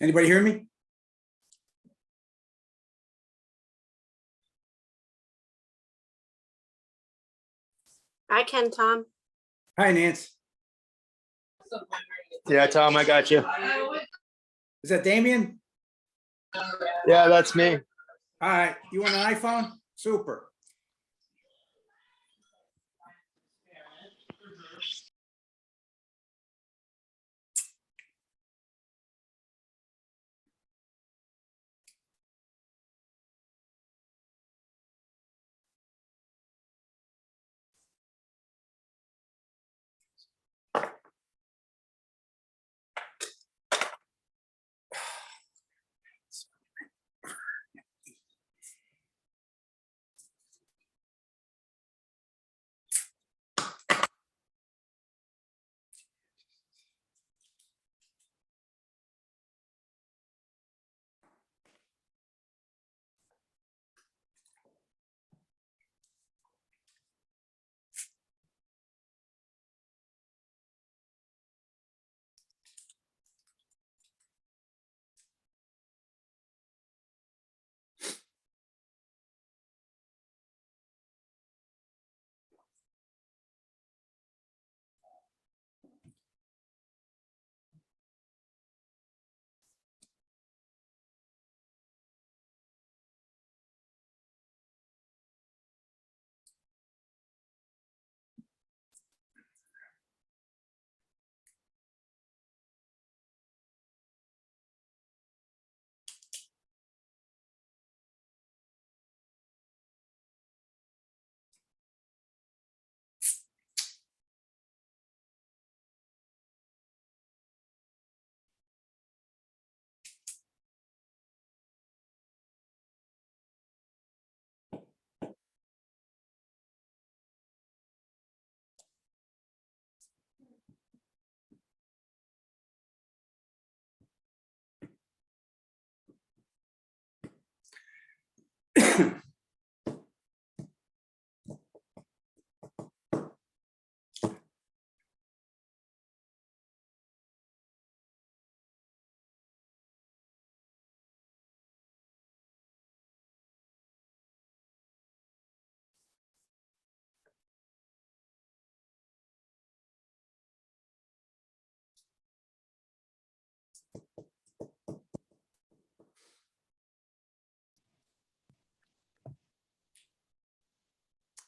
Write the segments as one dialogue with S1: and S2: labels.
S1: Anybody hear me?
S2: I can, Tom.
S1: Hi, Nance.
S3: Yeah, Tom, I got you.
S1: Is that Damien?
S3: Yeah, that's me.
S1: All right, you want an iPhone? Super.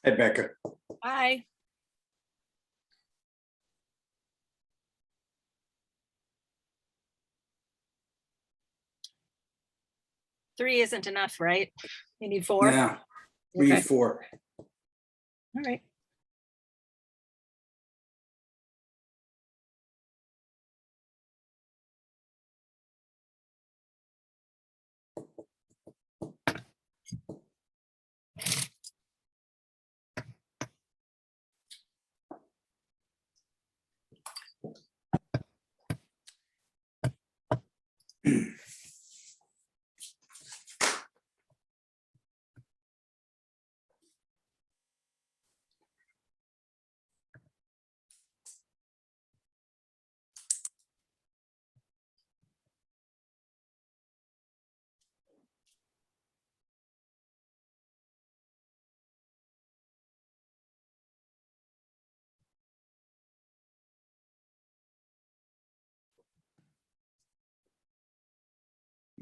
S1: Hey, Becca.
S4: Hi. Three isn't enough, right? You need four?
S1: Yeah, we
S4: Okay.
S1: need 4.
S4: All right.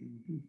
S1: Mhm.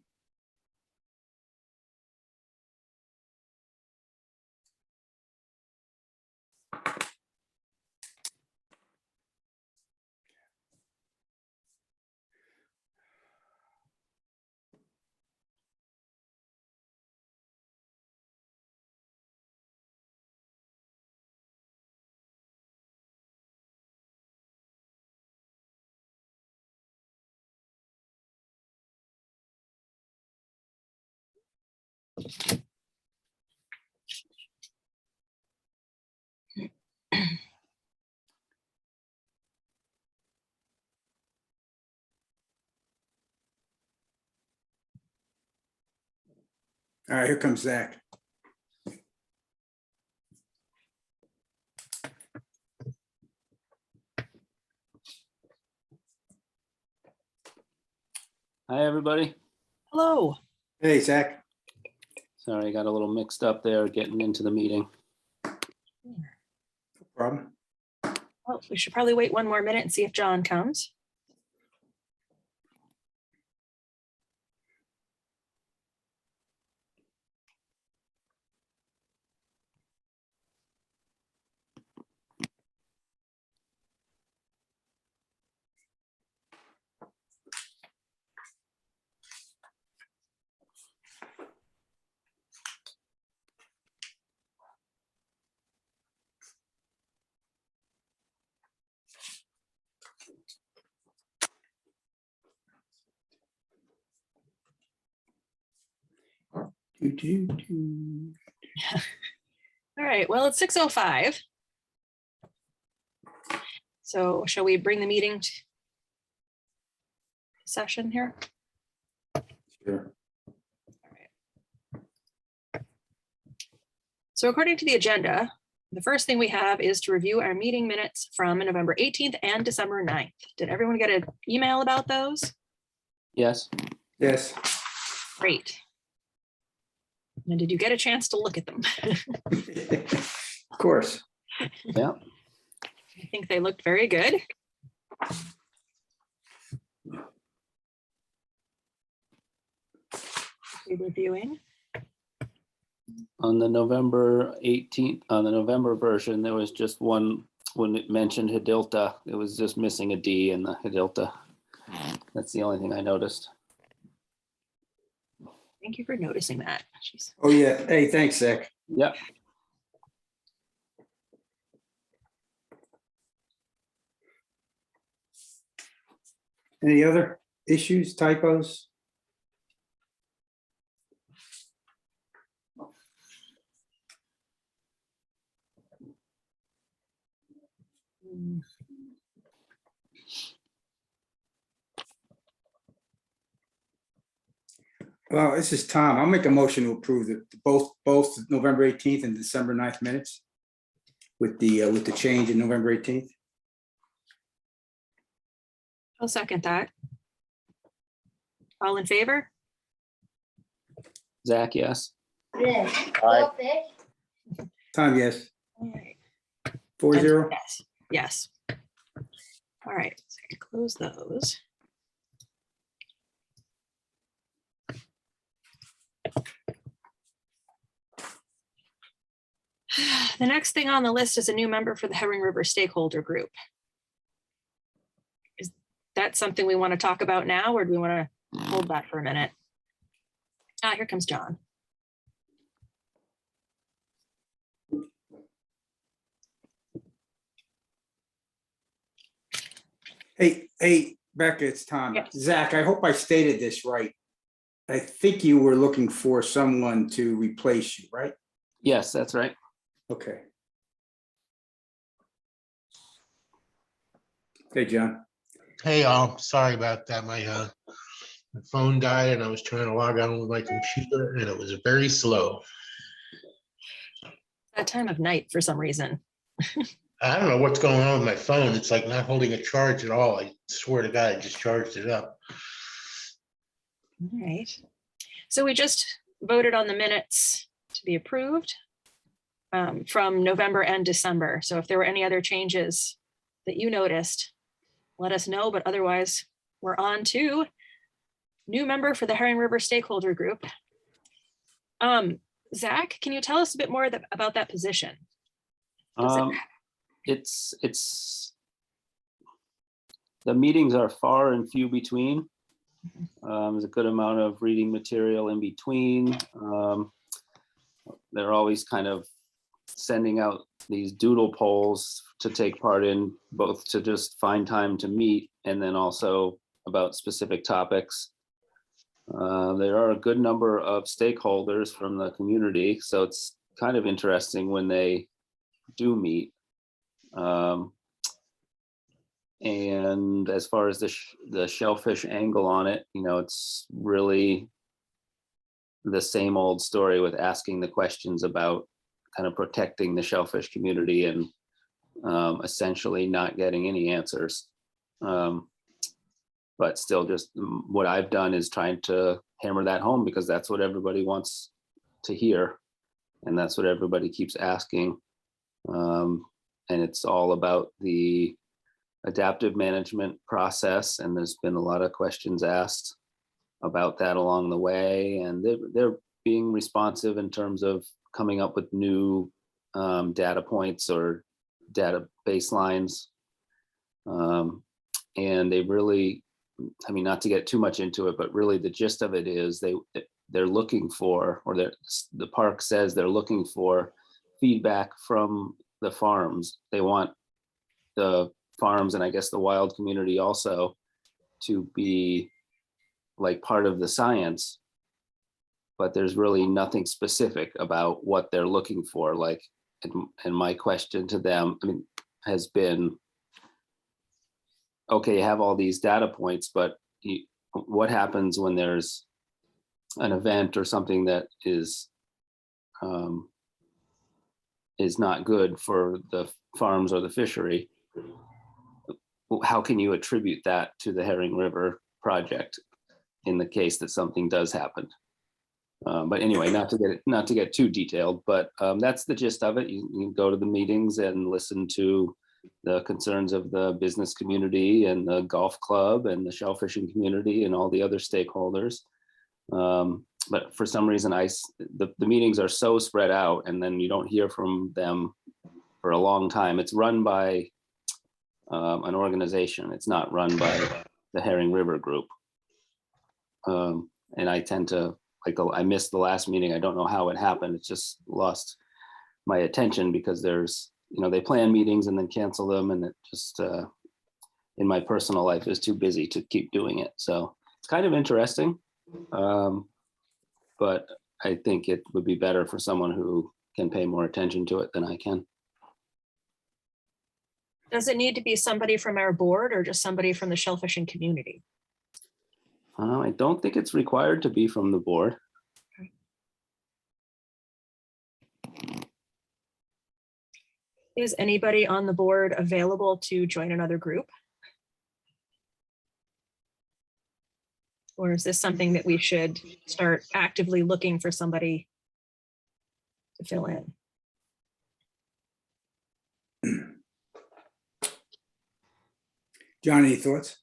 S1: All right, here comes Zach.
S5: Hi, everybody.
S4: Hello.
S1: Hey, Zach.
S5: Sorry, I got a little mixed up there getting into the meeting.
S1: No problem.
S4: Well, we should probably wait one more minute and see if John comes.
S1: Do.
S4: All right, well, it's 6:05. So shall we bring the meeting to session here?
S1: Sure.
S4: So according to the agenda, the first thing we have is to review our meeting minutes from November 18th and December 9th. Did everyone get an email about those?
S5: Yes,
S1: Yes.
S4: Great. And did you get a chance to look at them?
S1: Of course.
S5: yeah,
S4: I think they looked very good. Reviewing.
S5: on the November 18th, on the November version, there was just one, when it mentioned Hidilta, it was just missing a D in the Hidilta. That's the only thing I noticed.
S4: Thank you for noticing that. Jeez.
S1: Oh, yeah. Hey, thanks, Zach.
S5: Yeah,
S1: Any other issues, typos? Well, this is Tom. I'll make a motion to approve both November 18th and December 9th minutes with the change in November 18th.
S4: I'll second that. All in favor?
S5: Zach, yes.
S3: Aye.
S1: Tom, yes.
S4: All right.
S1: 4-0.
S4: Yes, yes. All right, so I can close those. The next thing on the list is a new member for the Herring River Stakeholder Group. Is that something we want to talk about now, or do we want to hold that for a minute? Ah, here comes John.
S1: Hey, Becca, it's Tom.
S4: Yes.
S1: Zach, I hope I stated this right. I think you were looking for someone to replace you, right?
S5: Yes, that's right.
S1: Okay. Hey, John.
S6: Hey, all, sorry about that. My phone died and I was trying to log on with my computer and it was very slow.
S4: That time of night for some reason.
S6: I don't know what's going on with my phone. It's like not holding a charge at all. I swear to God, I just charged it up.
S4: All right. So we just voted on the minutes to be approved from November and December. So if there were any other changes that you noticed, let us know. But otherwise, we're on to new member for the Herring River Stakeholder Group. Zach, can you tell us a bit more about that position?
S5: It's the meetings are far and few between. There's a good amount of reading material in between. They're always kind of sending out these doodle polls to take part in, both to just find time to meet and then also about specific topics. There are a good number of stakeholders from the community, so it's kind of interesting when they do meet. And as far as the shellfish angle on it, you know, it's really the same old story with asking the questions about kind of protecting the shellfish community and essentially not getting any answers. But still, just what I've done is trying to hammer that home because that's what everybody wants to hear. And that's what everybody keeps asking. And it's all about the adaptive management process. And there's been a lot of questions asked about that along the way. And they're being responsive in terms of coming up with new data points or data baselines. And they really, I mean, not to get too much into it, but really the gist of it is they're looking for, or the park says they're looking for feedback from the farms. They want the farms, and I guess the wild community also, to be like part of the science, but there's really nothing specific about what they're looking for. Like, and my question to them, I mean, has been, okay, you have all these data points, but what happens when there's an event or something that is not good for the farms or the fishery? How can you attribute that to the Herring River project in the case that something does happen? But anyway, not to get too detailed, but that's the gist of it. You go to the meetings and listen to the concerns of the business community and the golf club and the shellfishing community and all the other stakeholders. But for some reason, the meetings are so spread out, and then you don't hear from them for a long time. It's run by an organization. It's not run by the Herring River Group. And I tend to, like, I missed the last meeting. I don't know how it happened. It just lost my attention because there's, they plan meetings and then cancel them. And it just, in my personal life, is too busy to keep doing it. So it's kind of interesting. But I think it would be better for someone who can pay more attention to it than I can.
S4: Does it need to be somebody from our board or just somebody from the shellfishing community?
S5: I don't think it's required to be from the board.
S4: Is anybody on the board available to join another group? Or is this something that we should start actively looking for somebody to fill in?
S1: John, any thoughts?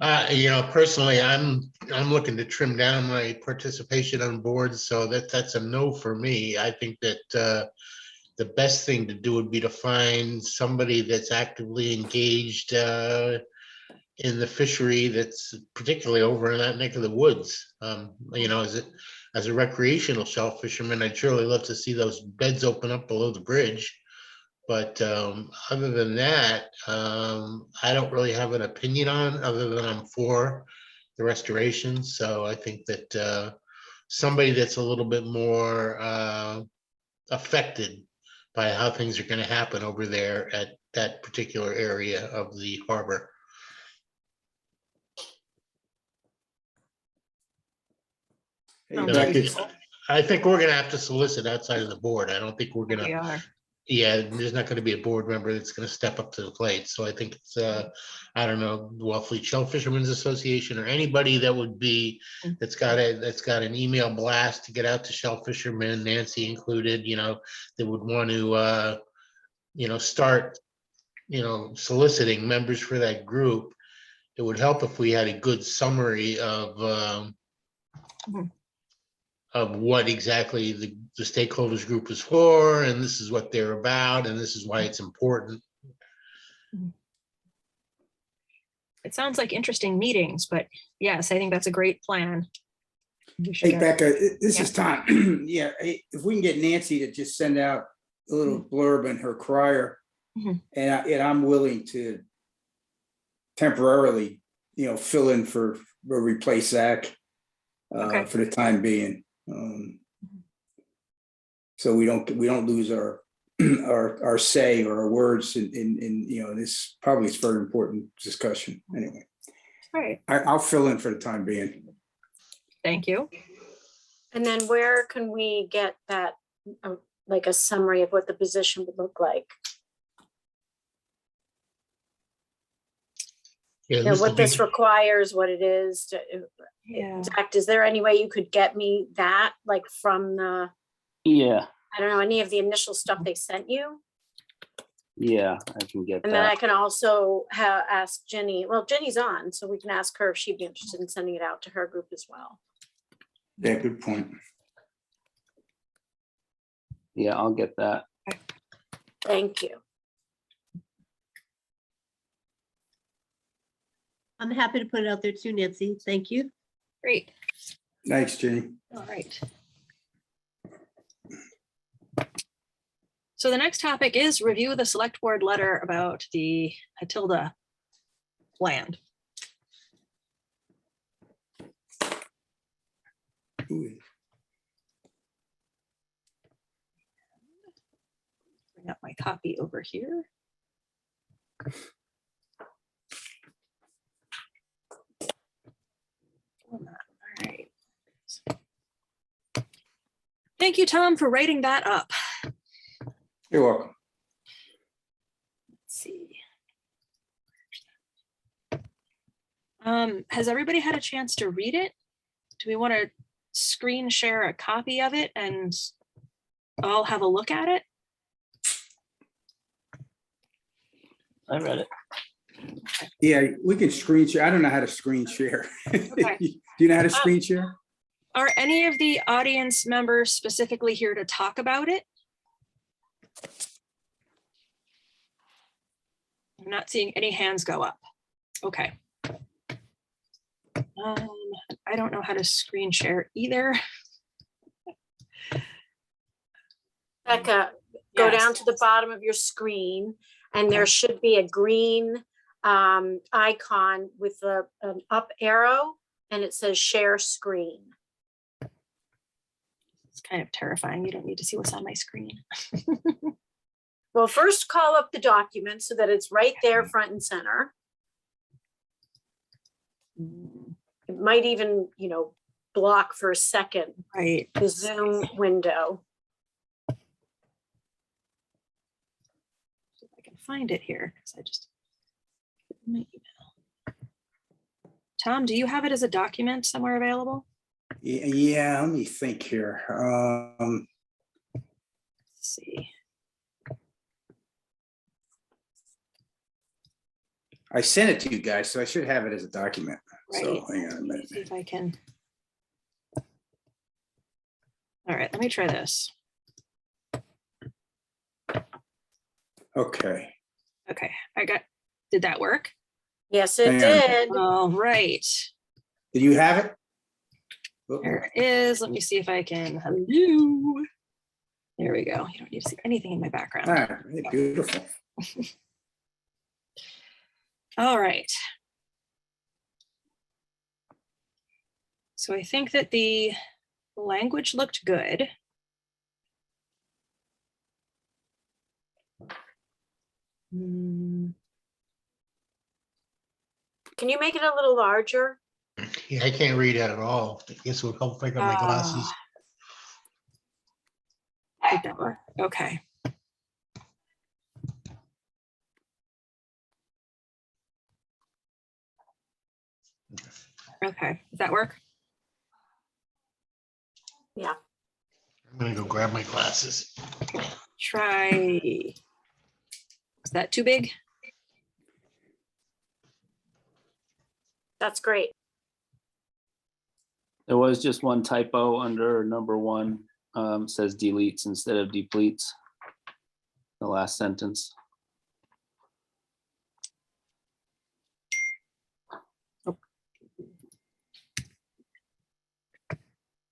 S6: Personally, I'm looking to trim down my participation on boards, so that's a no for me. I think that the best thing to do would be to find somebody that's actively engaged in the fishery, that's particularly over in that neck of the woods. As a recreational shell fisherman, I'd surely love to see those beds open up below the bridge. But other than that, I don't really have an opinion on, other than I'm for the restoration. So I think that somebody that's a little bit more affected by how things are going to happen over there at that particular area of the harbor.
S1: Hey,
S4: Sounds
S1: Becky,
S4: reasonable.
S6: I think we're going to have to solicit outside of the board. I don't think we're going
S4: We
S6: to.
S4: are.
S6: Yeah, there's not going to be a board member that's going to step up to the plate. So I think it's, I don't know, Wellfleet Shell Fishermen's Association or anybody that would be, that's got an email blast to get out to shell fishermen, Nancy included, that would want to, start, soliciting members for that group. It would help if we had a good summary of what exactly the stakeholders group is for, and this is what they're about, and this is why it's important.
S4: It sounds like interesting meetings, but yes, I think that's a great plan. We should
S1: hey, Becca, this is
S4: Yeah.
S1: Tom. Yeah, if we can get Nancy to just send out a little blurb in her crier,
S4: Mhm.
S1: and I'm willing to temporarily, fill in for or replace Zach
S4: Okay.
S1: for the time being. So we don't lose our our say or our words in this probably is very important discussion anyway.
S4: All right,
S1: I'll fill in for the time being.
S4: thank you.
S2: And then where can we get that, like a summary of what the position would look like?
S6: Yeah,
S2: you know,
S6: Mr.
S2: what this
S6: Big-
S2: requires, what it is.
S4: Yeah.
S2: Zach, is there any way you could get me that, like from the,
S5: Yeah,
S2: I don't know, any of the initial stuff they sent you?
S5: yeah, I can get
S2: And then I
S5: that.
S2: can also ask Jenny, well, Jenny's on, so we can ask her if she'd be interested in sending it out to her group as well.
S1: Yeah, good point.
S5: Yeah, I'll get that.
S2: Thank you.
S7: I'm happy to put it out there too, Nancy. Thank you.
S4: Great.
S1: Thanks, Jenny.
S4: All right. So the next topic is review the select board letter about the Hatilda land.
S1: Ooh,
S4: Bring up my copy over here. All right. Thank you, Tom, for writing that up.
S1: You're welcome.
S4: Let's see. Has everybody had a chance to read it? Do we want to screen share a copy of it and all have a look at it?
S5: I read it.
S1: Yeah, we can screen share. I don't know how to screen share.
S4: Okay.
S1: Do you know how to screen share?
S4: Are any of the audience members specifically here to talk about it? I'm not seeing any hands go up. Okay. I don't know how to screen share either.
S2: Becca, go
S4: Yes.
S2: down to the bottom of your screen and there should be a green icon with an up arrow and it says share screen.
S4: It's kind of terrifying. You don't need to see what's on my screen.
S2: Well, first call up the document so that it's right there front and center. It might even, you know, block for a second
S4: Right.
S2: the Zoom window.
S4: See if I can find it here because I just my email. Tom, do you have it as a document somewhere available?
S1: Yeah, let me think here.
S4: Let's see.
S1: I sent it to you guys, so I should have it as a document. So
S4: Right.
S1: hang on a
S4: Let me
S1: minute.
S4: see if I can. All right, let me try this.
S1: Okay.
S4: Okay, did that work?
S2: Yes, it
S1: Hang on.
S2: did.
S4: All right,
S1: Do you have it? Oh,
S4: there it is. Let me see if I can, hello. There we go. You don't need to see anything in my background.
S1: all right, beautiful.
S4: All right. So I think that the language looked good. Hmm,
S2: Can you make it a little larger?
S6: Yeah, I can't read that at all. I guess it would help if I got my glasses.
S4: did that work? Okay. Okay, does that work?
S2: Yeah.
S6: I'm gonna go grab my glasses.
S4: Try. Is that too big?
S2: That's great.
S5: There was just one typo under number one, says deletes instead of depletes. The last sentence.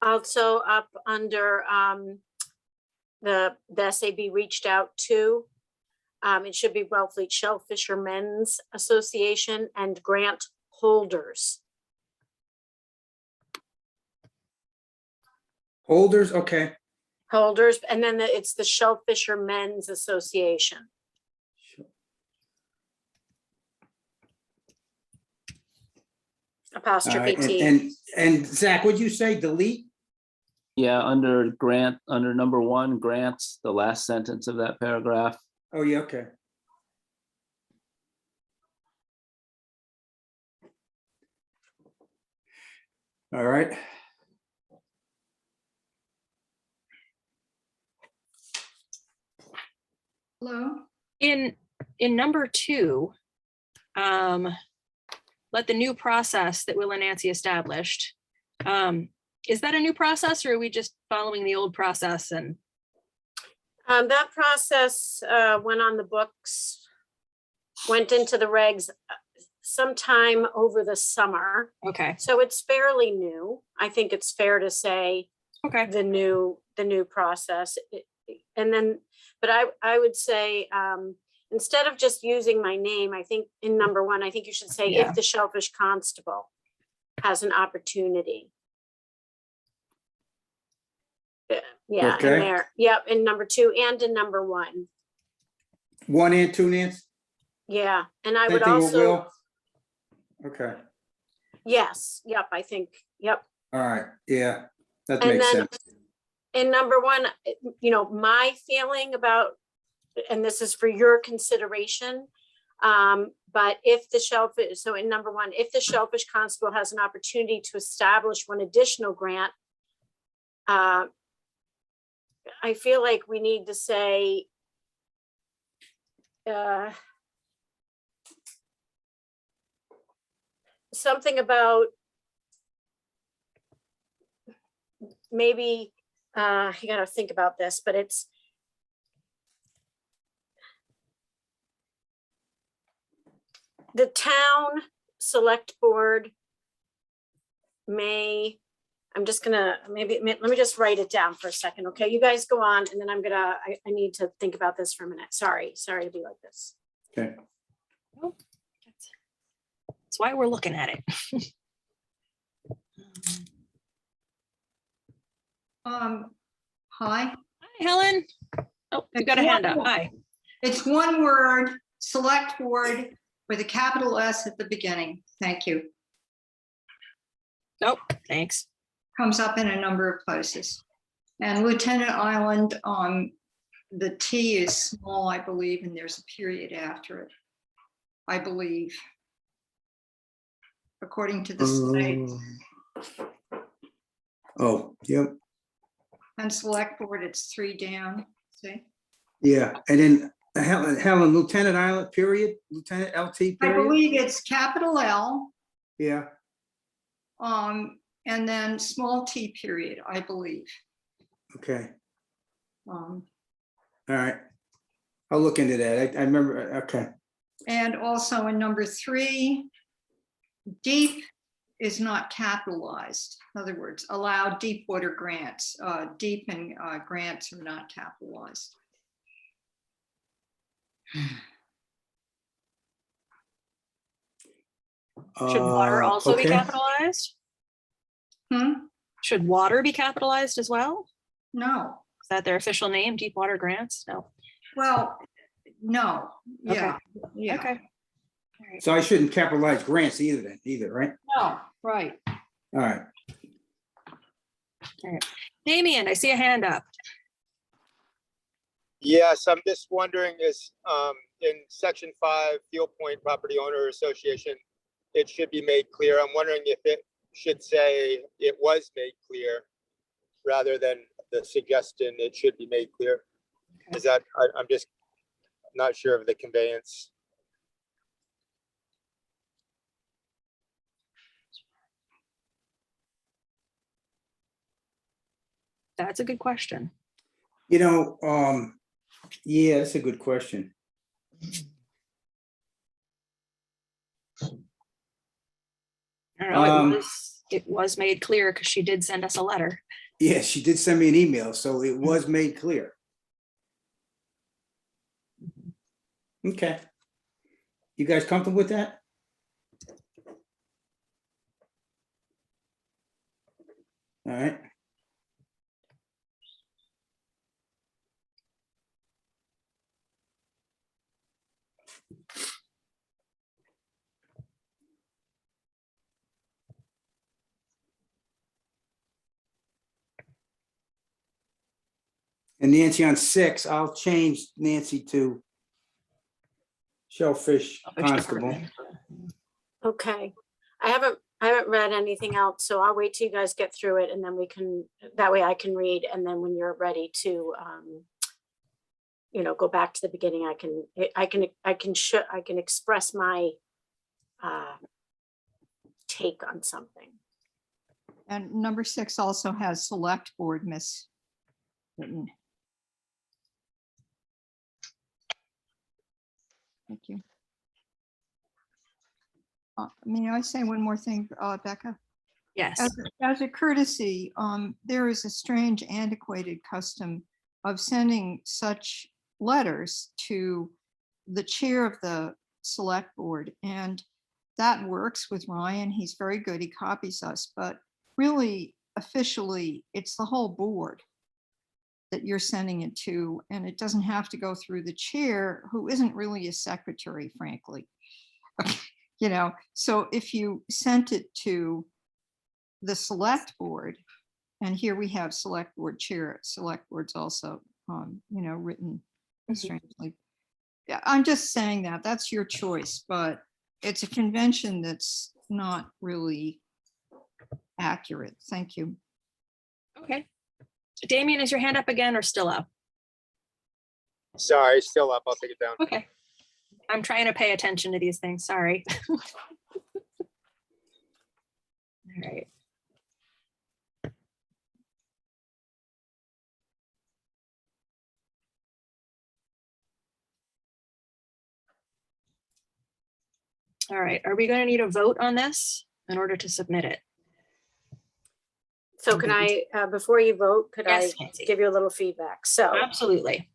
S2: Also up under the SAB reached out to, it should be Wellfleet Shellfishermen's Association and grant holders.
S1: Holders, okay.
S2: Holders, and then it's the Shellfishermen's Association. Apostrophe T.
S1: And Zach, would you say delete?
S5: Yeah, under grant, under number one, grants, the last sentence of that paragraph.
S1: Oh, yeah, okay. All right.
S3: Hello?
S4: In number 2, let the new process that Will and Nancy established. Is that a new process, or are we just following the old process? And
S2: That process went on the books, went into the regs sometime over the summer.
S4: okay,
S2: So it's fairly new. I think it's fair to say
S4: okay,
S2: the new process. And then, but I would say, instead of just using my name, I think in number 1, I think you should say
S4: Yeah.
S2: if the Shellfish Constable has an opportunity. Yeah,
S1: Okay.
S2: in there, yep, in number 2 and in number 1.
S1: 1 and 2, Nancy?
S2: Yeah, and I
S1: Same
S2: would
S1: thing with
S2: also,
S1: Will? Okay,
S2: yes, yep, I think, yep.
S1: all right, yeah, that
S2: And
S1: makes
S2: then
S1: sense.
S2: in number 1, my feeling about, and this is for your consideration, but if the Shellfish, so in number 1, if the Shellfish Constable has an opportunity to establish one additional grant, I feel like we need to say, something about maybe, you gotta think about this, but it's the town select board may, I'm just gonna, maybe, let me just write it down for a second, okay? You guys go on, and then I need to think about this for a minute. Sorry to be like this.
S1: Okay,
S4: that's why we're looking at it.
S8: Hi,
S4: Hi, Helen. Oh, you got a hand up. Hi.
S8: it's one word, select board with a capital S at the beginning. Thank you.
S4: Nope, thanks.
S8: Comes up in a number of places. And Lieutenant Island, the T is small, I believe, and there's a period after it, I believe. According to the slide.
S1: oh, yep,
S8: And select board, it's 3 down, see?
S1: yeah, and then Helen, Lieutenant Island, period, Lieutenant LT,
S8: I
S1: period,
S8: believe it's capital L,
S1: yeah,
S8: and then small t period, I believe.
S1: okay,
S8: Um,
S1: all right. I'll look into that, I remember, okay,
S8: And also in number 3, deep is not capitalized. In other words, allow deep water grants. Deep and grants are not capitalized.
S4: Should water also be
S1: okay.
S4: capitalized? Should water be capitalized as well?
S8: No.
S4: Is that their official name, Deepwater Grants? No.
S8: Well, no.
S4: Okay.
S8: Yeah.
S4: Okay.
S1: So I shouldn't capitalize grants either, right?
S8: No, right.
S1: All right,
S4: Damien, I see a hand up.
S9: Yes, I'm just wondering is in section 5, Field Point Property Owner Association, it should be made clear. I'm wondering if it should say it was made clear rather than the suggestion it should be made clear.
S4: Okay.
S9: Is that, I'm just not sure of the conveyance.
S4: That's a good question.
S1: yeah, that's a good question.
S4: I don't know, it was made clear because she did send us a letter.
S1: Yeah, she did send me an email, so it was made clear. Okay. You guys comfortable with that? All right. And Nancy on 6, I'll change Nancy to Shellfish Constable.
S2: Okay. I haven't I haven't read anything else, so I'll wait till you guys get through it and then we can, that way I can read, and then when you're ready to, you know, go back to the beginning, I can express my take on something.
S8: And number 6 also has select board miswritten. Thank you. May I say one more thing, Becca?
S4: Yes.
S8: As a courtesy, there is a strange antiquated custom of sending such letters to the chair of the select board. And that works with Ryan. He's very good. He copies us, but really officially, it's the whole board that you're sending it to. And it doesn't have to go through the chair, who isn't really a secretary, frankly. You know, so if you sent it to the select board, and here we have select board chair, select board's also, you know, written strangely. Yeah, I'm just saying that that's your choice, but it's a convention that's not really accurate. Thank you.
S4: Okay. Damien, is your hand up again or still up?
S9: Sorry, still up. I'll take it down.
S4: Okay. I'm trying to pay attention to these things. Sorry. All right. All right. Are we going to need a vote on this in order to submit it?
S2: So can I, before you vote, could I
S4: Yes, Nancy.
S2: give you a little feedback? So,
S4: Absolutely.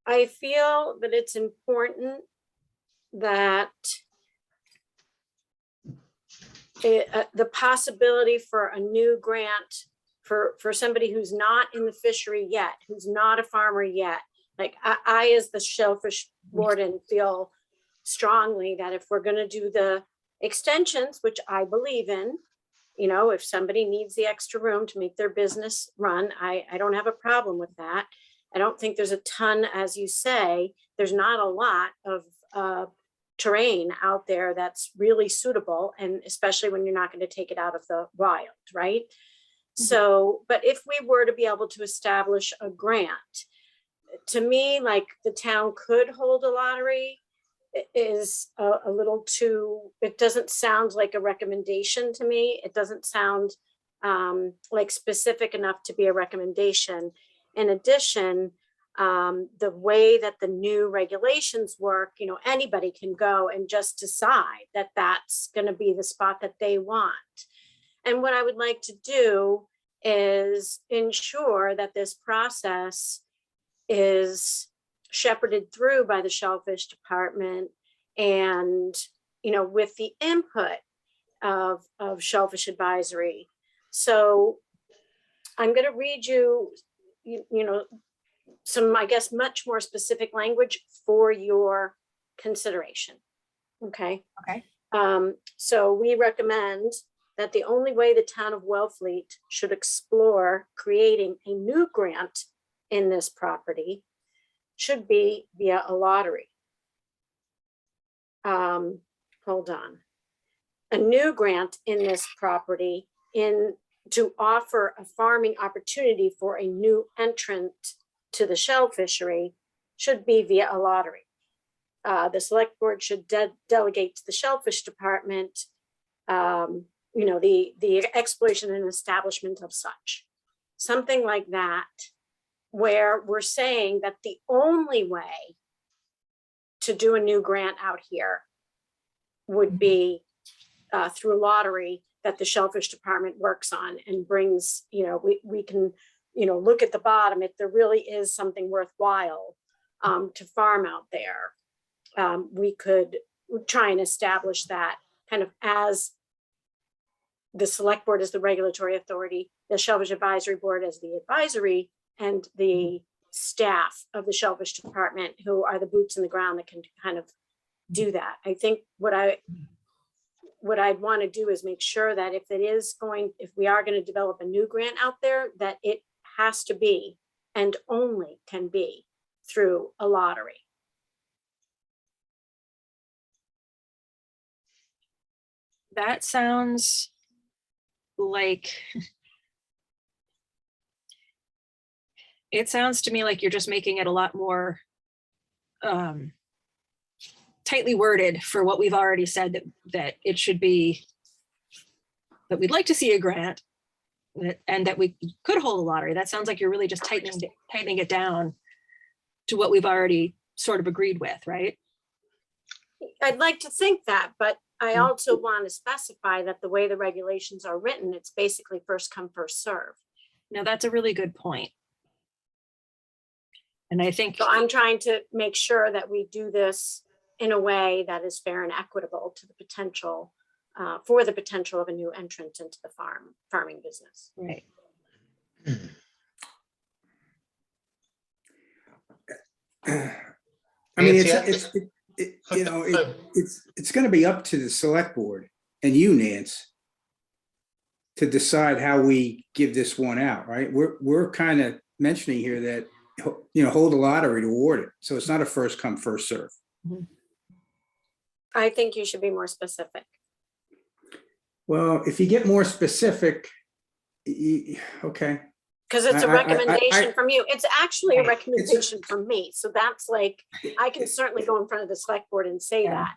S2: I feel that it's important that the possibility for a new grant for somebody who's not in the fishery yet, who's not a farmer yet, like I as the Shellfish warden feel strongly that if we're going to do the extensions, which I believe in, you know, if somebody needs the extra room to make their business run, I don't have a problem with that. I don't think there's a ton, as you say, there's not a lot of terrain out there that's really suitable, and especially when you're not going to take it out of the wild, right? So, but if we were to be able to establish a grant, to me, like the town could hold a lottery is a little too, it doesn't sound like a recommendation to me. It doesn't sound like specific enough to be a recommendation. In addition, the way that the new regulations work, you know, anybody can go and just decide that that's going to be the spot that they want. And what I would like to do is ensure that this process is shepherded through by the Shellfish Department, and, you know, with the input of Shellfish Advisory. So I'm going to read you, you know, some, I guess, much more specific language for your consideration. Okay.
S4: Okay.
S2: So we recommend that the only way the town of Wellfleet should explore creating a new grant in this property should be via a lottery. Hold on. A new grant in this property to offer a farming opportunity for a new entrant to the shell fishery should be via a lottery. The select board should delegate to the Shellfish Department, you know, the exploration and establishment of such. Something like that, where we're saying that the only way to do a new grant out here would be through a lottery that the Shellfish Department works on and brings, you know, we can, you know, look at the bottom if there really is something worthwhile to farm out there. We could try and establish that kind of as the select board as the regulatory authority, the Shellfish Advisory Board as the advisory, and the staff of the Shellfish Department who are the boots in the ground that can kind of do that. I think what I'd want to do is make sure that if we are going to develop a new grant out there, that it has to be and only can be through a lottery.
S4: That sounds like, it sounds to me like you're just making it a lot more tightly worded for what we've already said, that it should be, that we'd like to see a grant, and that we could hold a lottery. That sounds like you're really just tightening it down to what we've already sort of agreed with, right?
S2: I'd like to think that, but I also want to specify that the way the regulations are written, it's basically first come, first serve.
S4: Now, that's a really good point. And I think,
S2: So I'm trying to make sure that we do this in a way that is fair and equitable to the potential, for the potential of a new entrant into the farming business.
S4: right,
S1: I mean,
S6: Nancy,
S1: it's going to be up to the select board and you, Nance, to decide how we give this one out, right? We're kind of mentioning here that, hold a lottery to award it. So it's not a first come, first serve.
S2: I think you should be more specific.
S1: Well, if you get more specific, okay.
S2: Because it's a
S1: I-
S2: recommendation from you. It's actually a recommendation from me. So that's like, I can certainly go in front of the select board and say
S4: Yeah.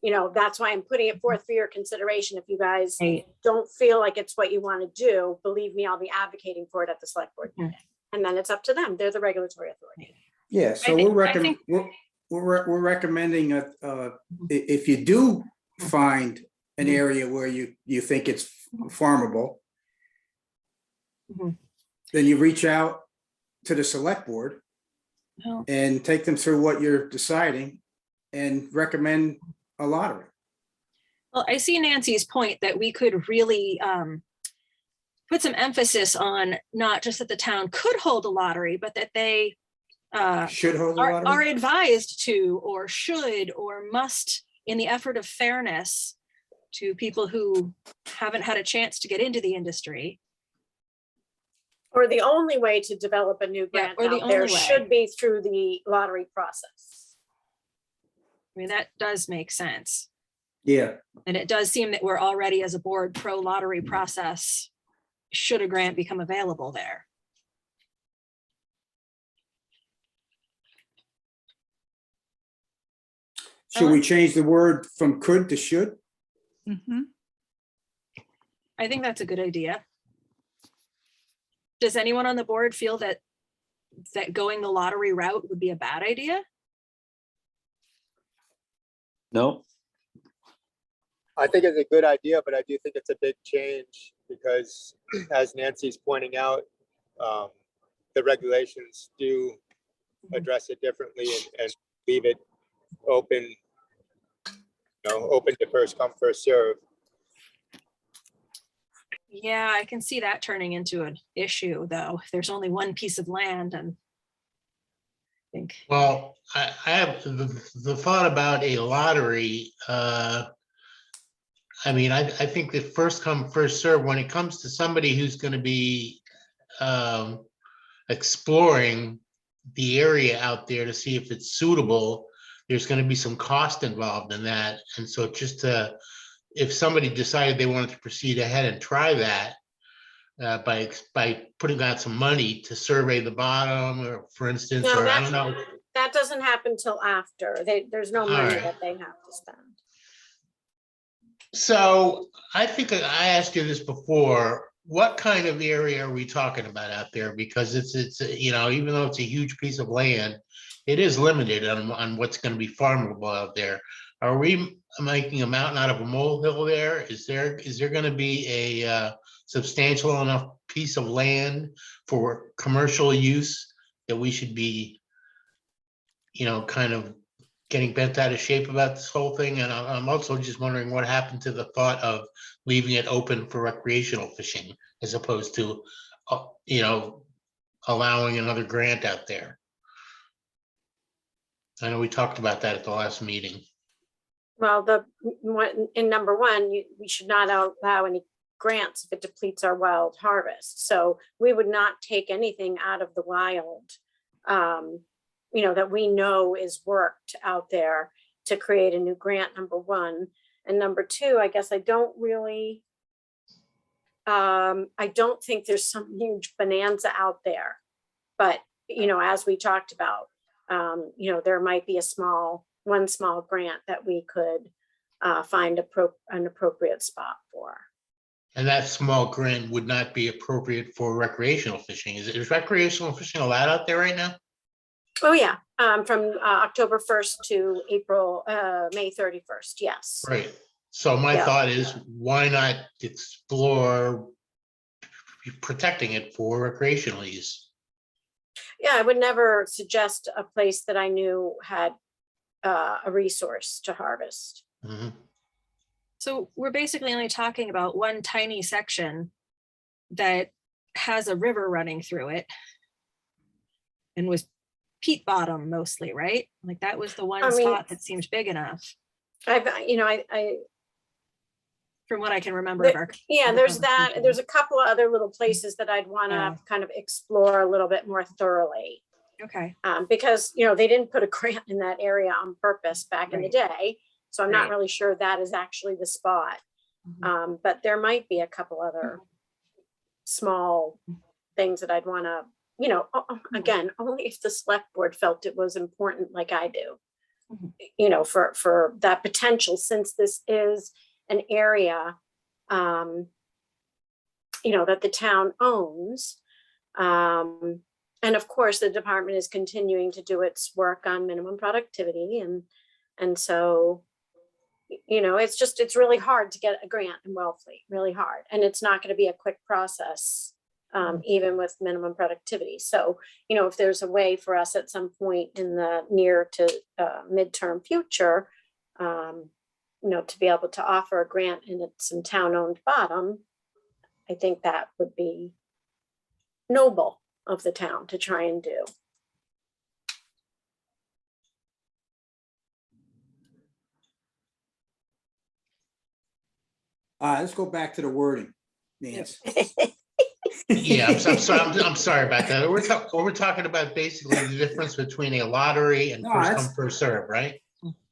S2: that. That's why I'm putting it forth for your consideration. If you guys
S4: right.
S2: don't feel like it's what you want to do, believe me, I'll be advocating for it at the select board meeting. And then it's up to them. They're the regulatory authority.
S1: Yeah, so we're recommending, if you do find an area where you think it's farmable,
S4: Mhm.
S1: then you reach out to the select board
S4: Well,
S1: and take them through what you're deciding and recommend a lottery.
S4: well, I see Nancy's point that we could really put some emphasis on not just that the town could hold a lottery, but that they
S1: Should hold a
S4: are
S1: lottery?
S4: advised to, or should, or must, in the effort of fairness to people who haven't had a chance to get into the industry.
S2: Or the only way to develop a new grant
S4: or the
S2: out there
S4: only way.
S2: should be through the lottery process.
S4: I mean, that does make sense.
S1: Yeah,
S4: And it does seem that we're already, as a board, pro lottery process, should a grant become available there.
S1: should we change the word from could to should?
S4: I think that's a good idea. Does anyone on the board feel that going the lottery route would be a bad idea?
S5: No,
S9: I think it's a good idea, but I do think it's a big change because as Nancy's pointing out, the regulations do address it differently and leave it open, open to first come, first serve.
S4: Yeah, I can see that turning into an issue, though. If there's only one piece of land, and I think,
S6: Well, I have the thought about a lottery. I mean, I think that first come, first serve, when it comes to somebody who's going to be exploring the area out there to see if it's suitable, there's going to be some cost involved in that. And so if somebody decided they wanted to proceed ahead and try that, by putting out some money to survey the bottom, or for instance,
S2: No,
S6: or I don't know.
S2: That doesn't happen till after. There's no money
S6: right.
S2: that they have to spend.
S6: So I think I asked you this before, what kind of area are we talking about out there? Because it's even though it's a huge piece of land, it is limited on what's going to be farmable out there. Are we making a mountain out of a molehill there? Is there going to be a substantial enough piece of land for commercial use that we should be, kind of getting bent out of shape about this whole thing? And I'm also just wondering what happened to the thought of leaving it open for recreational fishing as opposed to, allowing another grant out there. I know we talked about that at the last meeting.
S2: Well, in number one, we should not allow any grants if it depletes our wild harvest. So we would not take anything out of the wild, that we know is worked out there to create a new grant, number one. And number two, I guess I don't really, I don't think there's some huge bonanza out there. But, you know, as we talked about, you know, there might be one small grant that we could find an appropriate spot for.
S6: And that small grant would not be appropriate for recreational fishing. Is recreational fishing allowed out there right now?
S2: Oh, yeah, from October 1st to May 31st, yes.
S6: Right. So my
S2: Yeah.
S6: thought is, why not explore protecting it for recreational use?
S2: Yeah, I would never suggest a place that I knew had a resource to harvest.
S6: Mhm.
S4: So we're basically only talking about one tiny section that has a river running through it and was peat bottom mostly, right? Like that was the one
S2: I mean-
S4: spot that seemed big enough
S2: You know,
S4: from what I can remember. of our-
S2: yeah,
S4: of our
S2: there's that.
S4: conversation.
S2: There's a couple of other little places that I'd want to
S4: Yeah.
S2: kind of explore a little bit more thoroughly.
S4: Okay,
S2: Because, you know, they didn't put a grant in that area on purpose back in the day. So I'm not
S4: Right.
S2: really sure that is actually the spot.
S4: Mhm.
S2: But there might be a couple other small things that I'd want to, you know, again, only if the select board felt it was important like I do.
S4: Mhm.
S2: You know, for that potential, since this is an area, you know, that the town owns. And of course, the department is continuing to do its work on minimum productivity. And so, you know, it's really hard to get a grant in Wellfleet, really hard. And it's not going to be a quick process, even with minimum productivity. So, you know, if there's a way for us at some point in the near to midterm future, you know, to be able to offer a grant in some town-owned bottom, I think that would be noble of the town to try and do.
S1: Let's go back to the wording, Nance.
S6: Yeah, I'm sorry about that. We're talking about basically the difference between a lottery and
S1: No,
S6: first
S1: that's-
S6: come, first serve, right?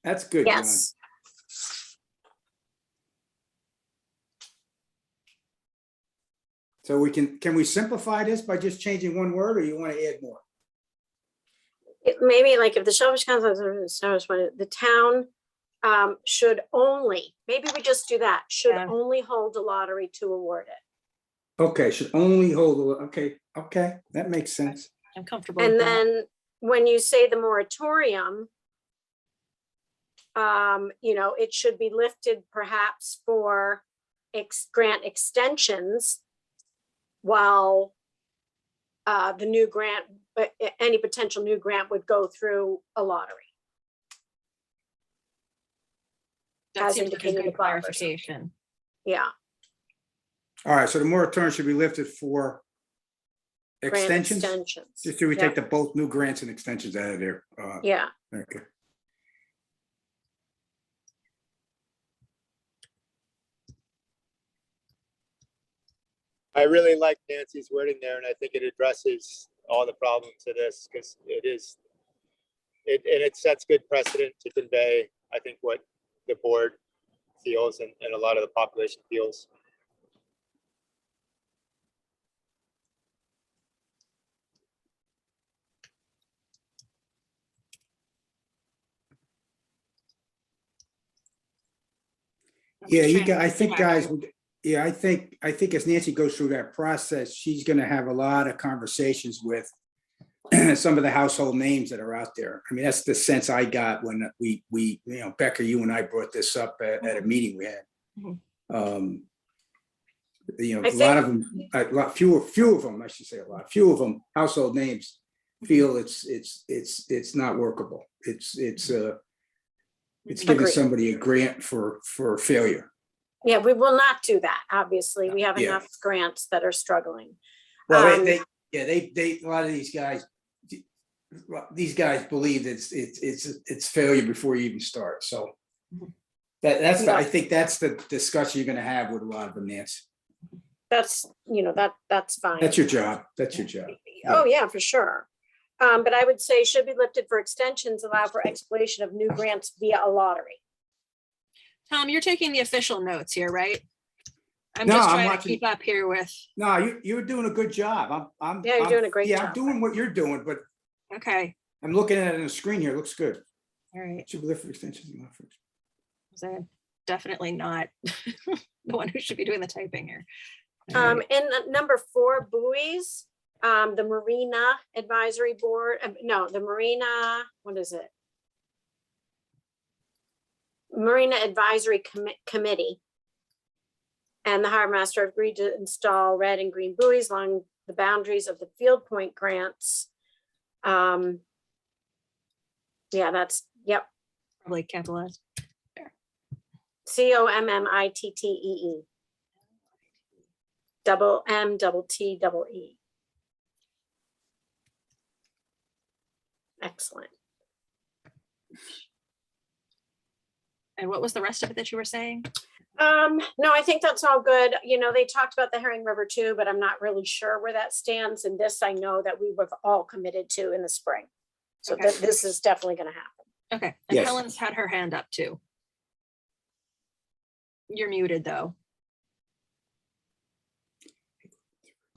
S1: That's good, John.
S2: Yes.
S1: So can we simplify this by just changing one word, or you want to add more?
S2: Maybe like if the Shellfish Council established one, the town should only, maybe we just do that, should
S4: Yeah.
S2: only hold a lottery to award it.
S1: Okay, should only hold, okay, that makes sense.
S4: I'm comfortable
S2: And
S4: with that.
S2: then when you say the moratorium, you know, it should be lifted perhaps for grant extensions while the new grant, any potential new grant would go through a lottery.
S4: That
S2: as
S4: seems like a
S2: indicated
S4: good
S2: above or something.
S4: clarification.
S2: Yeah,
S1: All right, so the moratorium should be lifted for
S2: grant
S1: extensions?
S2: extensions.
S1: Should we
S2: Yeah.
S1: take the both new grants and extensions out of there?
S2: Yeah,
S1: Okay.
S9: I really like Nancy's wording there, and I think it addresses all the problems of this, because it sets good precedent to convey, I think, what the board feels and a lot of the population feels.
S1: Yeah, you
S4: Trying
S1: got,
S4: to
S1: I think,
S4: track
S1: guys,
S4: you.
S1: yeah, I think as Nancy goes through that process, she's gonna have a lot of conversations with some of the household names that are out there. I mean, that's the sense I got when we, you know, Becca, you and I brought this up at a meeting we had.
S4: Mhm.
S1: You know,
S2: I
S1: a lot of them, few of them, I should say a lot, few of them, household names feel it's not workable. It's giving
S2: Agreed.
S1: somebody a grant for failure.
S2: yeah, we will not do that. Obviously, we have
S1: Yeah.
S2: enough grants that are struggling.
S1: Well,
S2: Um,
S1: a lot of these guys believe it's failure before you even start. So I think that's the discussion you're gonna have with a lot of them, Nancy.
S2: That's, you know, that's fine.
S1: That's your job. That's your job.
S2: Oh, yeah, for sure. But I would say should be lifted for extensions, allow for exploration of new grants via a lottery.
S4: Tom, you're taking the official notes here, right? I'm
S1: No,
S4: just
S1: I'm
S4: trying to
S1: watching-
S4: keep up here with,
S1: No, you're doing a good job.
S2: Yeah, you're doing a great
S1: Yeah,
S2: job.
S1: I'm doing what you're doing, but
S4: okay,
S1: I'm looking at it on the screen here. It looks good.
S4: all right.
S1: Should be there for extensions. Not for-
S4: So I'm definitely not the one who should be doing the typing here. All right.
S2: In number 4, buoys, the Marina Advisory Board, no, the Marina, what is it? Marina Advisory Committee. And the harbor master agreed to install red and green buoys along the boundaries of the Field Point grants. Yeah, that's, yep,
S4: Probably capitalized.
S2: COMMITTEE. Double M double T double E. Excellent.
S4: And what was the rest of it that you were saying?
S2: No, I think that's all good. You know, they talked about the Herring River too, but I'm not really sure where that stands. And this I know that we were all committed to in the spring. So
S4: Okay.
S2: this is definitely going to happen.
S4: Okay, and
S1: Yes.
S4: Helen's had her hand up too. You're muted though.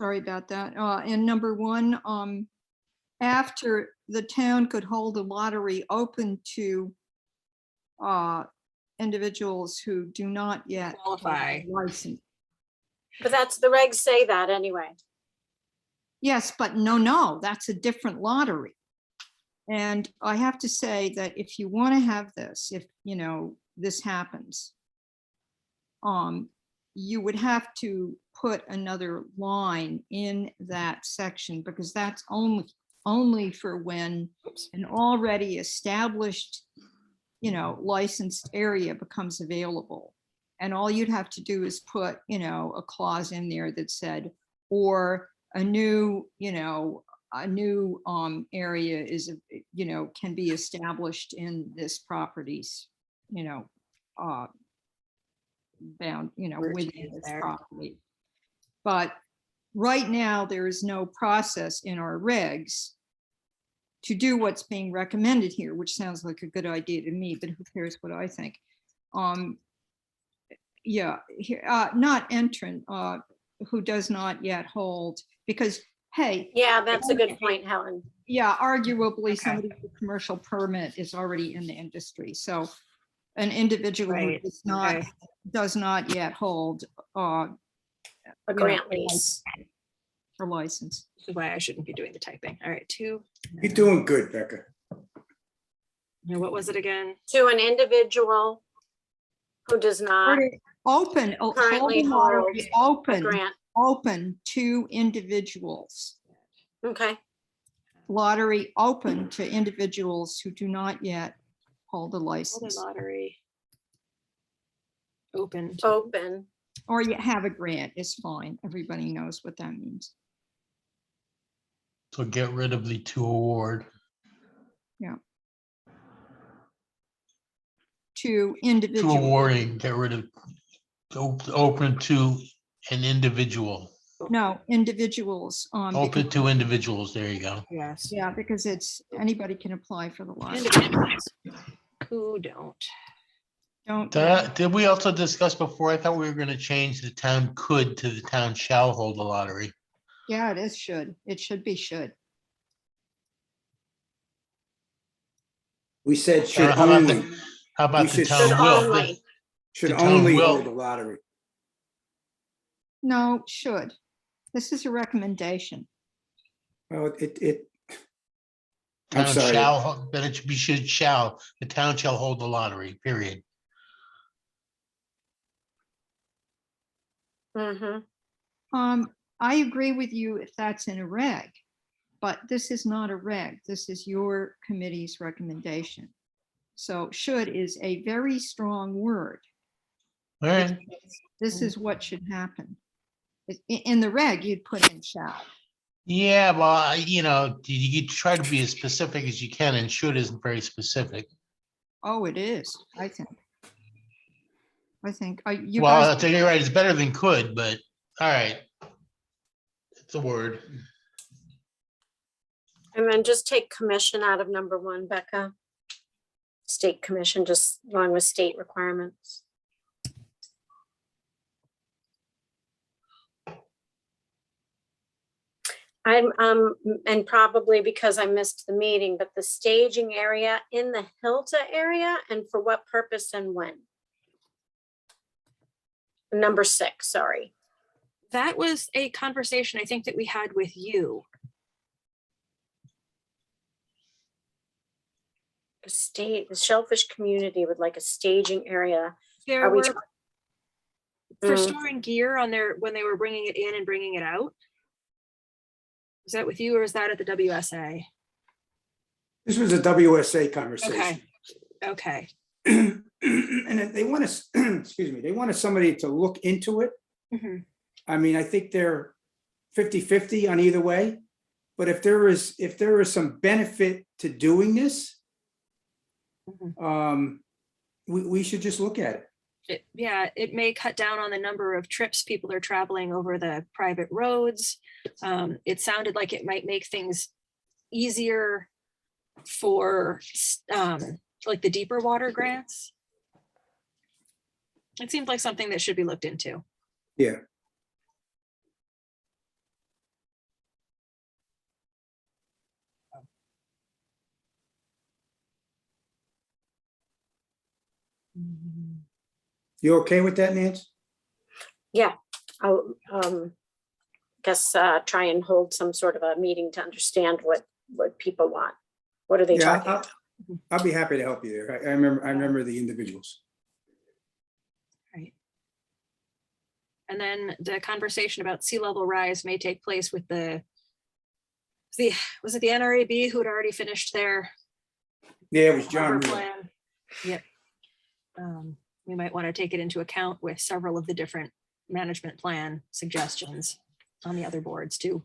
S8: Sorry about that. And number 1, after the town could hold a lottery open to individuals who do not yet
S4: Qualify.
S8: license.
S2: But that's, the regs say that anyway.
S8: Yes, but no, that's a different lottery. And I have to say that if you want to have this, if, you know, this happens, you would have to put another line in that section, because that's only for when an already established, you know, licensed area becomes available. And all you'd have to do is put, you know, a clause in there that said, or a new, you know, a new area is, you know, can be established in this property's, you know, bound, you know,
S4: Routine
S8: within this
S4: there.
S8: property. But right now, there is no process in our regs to do what's being recommended here, which sounds like a good idea to me, but who cares what I think? Yeah, not entrant, who does not yet hold, because, hey,
S2: Yeah, that's a good point, Helen.
S8: yeah, arguably
S4: Okay.
S8: somebody with a commercial permit is already in the industry. So an individual who
S4: Right, okay.
S8: does not yet hold
S2: A
S8: know,
S2: grant lease.
S8: for license.
S4: This is why I shouldn't be doing the typing. All right, 2.
S1: You're doing good, Becca.
S4: Now, what was it again?
S2: To an individual who does not
S8: Open,
S2: currently
S8: hold the lottery
S2: hold a
S8: open,
S2: grant.
S8: open to individuals.
S2: Okay,
S8: Lottery open to individuals who do not yet hold a
S4: Hold a
S8: license,
S4: lottery. Open. to-
S2: open.
S8: or you have a grant is fine. Everybody knows what that means.
S6: So get rid of the to award.
S8: To
S6: To
S8: individuals.
S6: awarding, get rid of, open to an individual.
S8: No, individuals.
S6: Open
S8: because-
S6: to individuals, there you go.
S4: Yes.
S8: Yeah, because it's, anybody can apply for the lottery.
S4: Individuals who don't.
S8: Don't.
S6: Did we also discuss before? I thought we were gonna change the town could to the town shall hold a lottery.
S8: Yeah, it is should. It should be should.
S1: We said should
S6: How about
S1: only,
S6: the, how about
S1: We
S6: the
S1: should
S6: town
S2: Should
S6: will?
S2: only.
S1: should
S6: the town
S1: only
S6: will-
S1: hold a lottery.
S8: No, should. This is a recommendation.
S1: Well, I'm
S6: Town
S1: sorry.
S6: shall, then it should be should shall, the town shall hold the lottery, period.
S2: Mm-hmm.
S8: I agree with you if that's in a reg, but this is not a reg. This is your committee's recommendation. So should is a very strong word.
S6: All right,
S8: This is what should happen. In the reg, you'd put in shall.
S6: yeah, well, you know, you try to be as specific as you can, and should isn't very specific.
S8: Oh, it is, I think. You
S6: Well, I'll
S8: guys,
S6: tell you right, it's better than could, but, all right. It's a word.
S2: And then just take commission out of number 1, Becca. State commission, just along with state requirements. and probably because I missed the meeting, but the staging area in the Hilta area, and for what purpose and when? Number 6, sorry.
S4: That was a conversation I think that we had with you.
S2: The Shellfish community would like a staging area.
S4: There
S2: Are we
S4: were for
S2: Mm.
S4: storing gear on their, when they were bringing it in and bringing it out. Is that with you or is that at the WSA?
S1: This was a WSA conversation.
S4: Okay.
S1: And if they want us, excuse me, they wanted somebody to look into it.
S4: Mhm.
S1: I mean, I think they're 50-50 on either way. But if there is some benefit to doing this,
S4: Mhm.
S1: we should just look at it.
S4: Yeah, it may cut down on the number of trips people are traveling over the private roads. It sounded like it might make things easier for like the deeper water grants. It seemed like something that should be looked into.
S1: Yeah. You okay with that, Nance?
S2: Yeah, I'll guess try and hold some sort of a meeting to understand what people want. What are they
S1: Yeah,
S2: talking about?
S1: I'll be happy to help you there. I remember the individuals.
S4: Right. And then the conversation about sea level rise may take place with was it the NRAB who had already finished their
S1: Yeah, it was John.
S4: harbor
S1: Reel.
S4: plan? Yep. We might want to take it into account with several of the different management plan suggestions on the other boards too.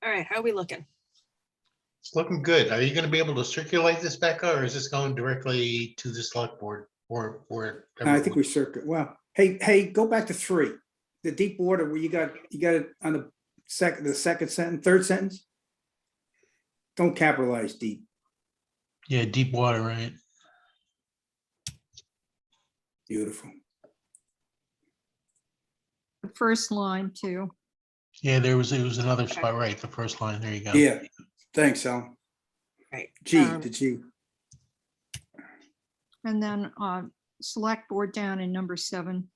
S4: All right, how are we looking?
S6: It's looking good. Are you gonna be able to circulate this, Becca, or is this going directly to the select board or?
S1: I think we circuit. Well, hey, go back to 3. The deep water where you got it on the second sentence, third sentence. Don't capitalize deep.
S6: Yeah, deep water, right?
S1: Beautiful.
S8: The first line too.
S6: Yeah, it was another spot, right? The first line, there you go.
S1: Yeah. Thanks, Alan.
S4: Right.
S1: The G.
S8: And then select board down in number 7.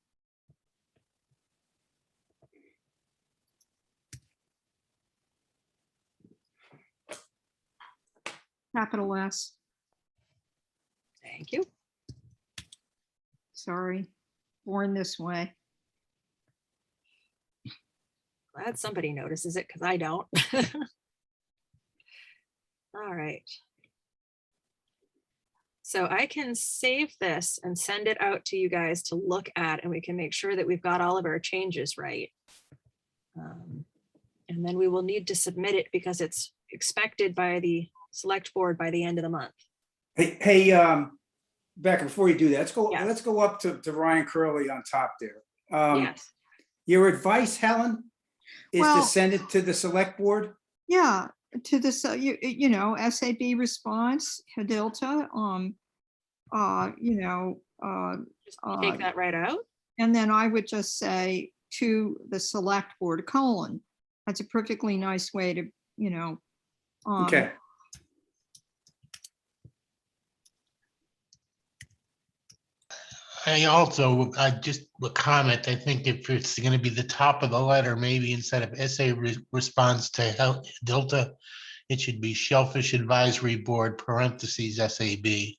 S8: Capital S,
S4: Thank you.
S8: sorry, born this way.
S4: Glad somebody notices it because I don't. All right. So I can save this and send it out to you guys to look at, and we can make sure that we've got all of our changes right. And then we will need to submit it because it's expected by the select board by the end of the month.
S1: Hey, Becca, before you do that,
S4: Yes.
S1: let's go up to Ryan Curley on top there.
S4: Yes.
S1: Your advice, Helen, is to
S8: Well-
S1: send it to the select board?
S8: Yeah, to this, you know, SAB response, Hadilta,
S4: Just take that right out.
S8: and then I would just say to the select board, colon. That's a perfectly nice way to, you know.
S1: Okay.
S6: I just a comment, I think if it's gonna be the top of the letter, maybe instead of response to Delta, it should be Shellfish Advisory Board parentheses SAB.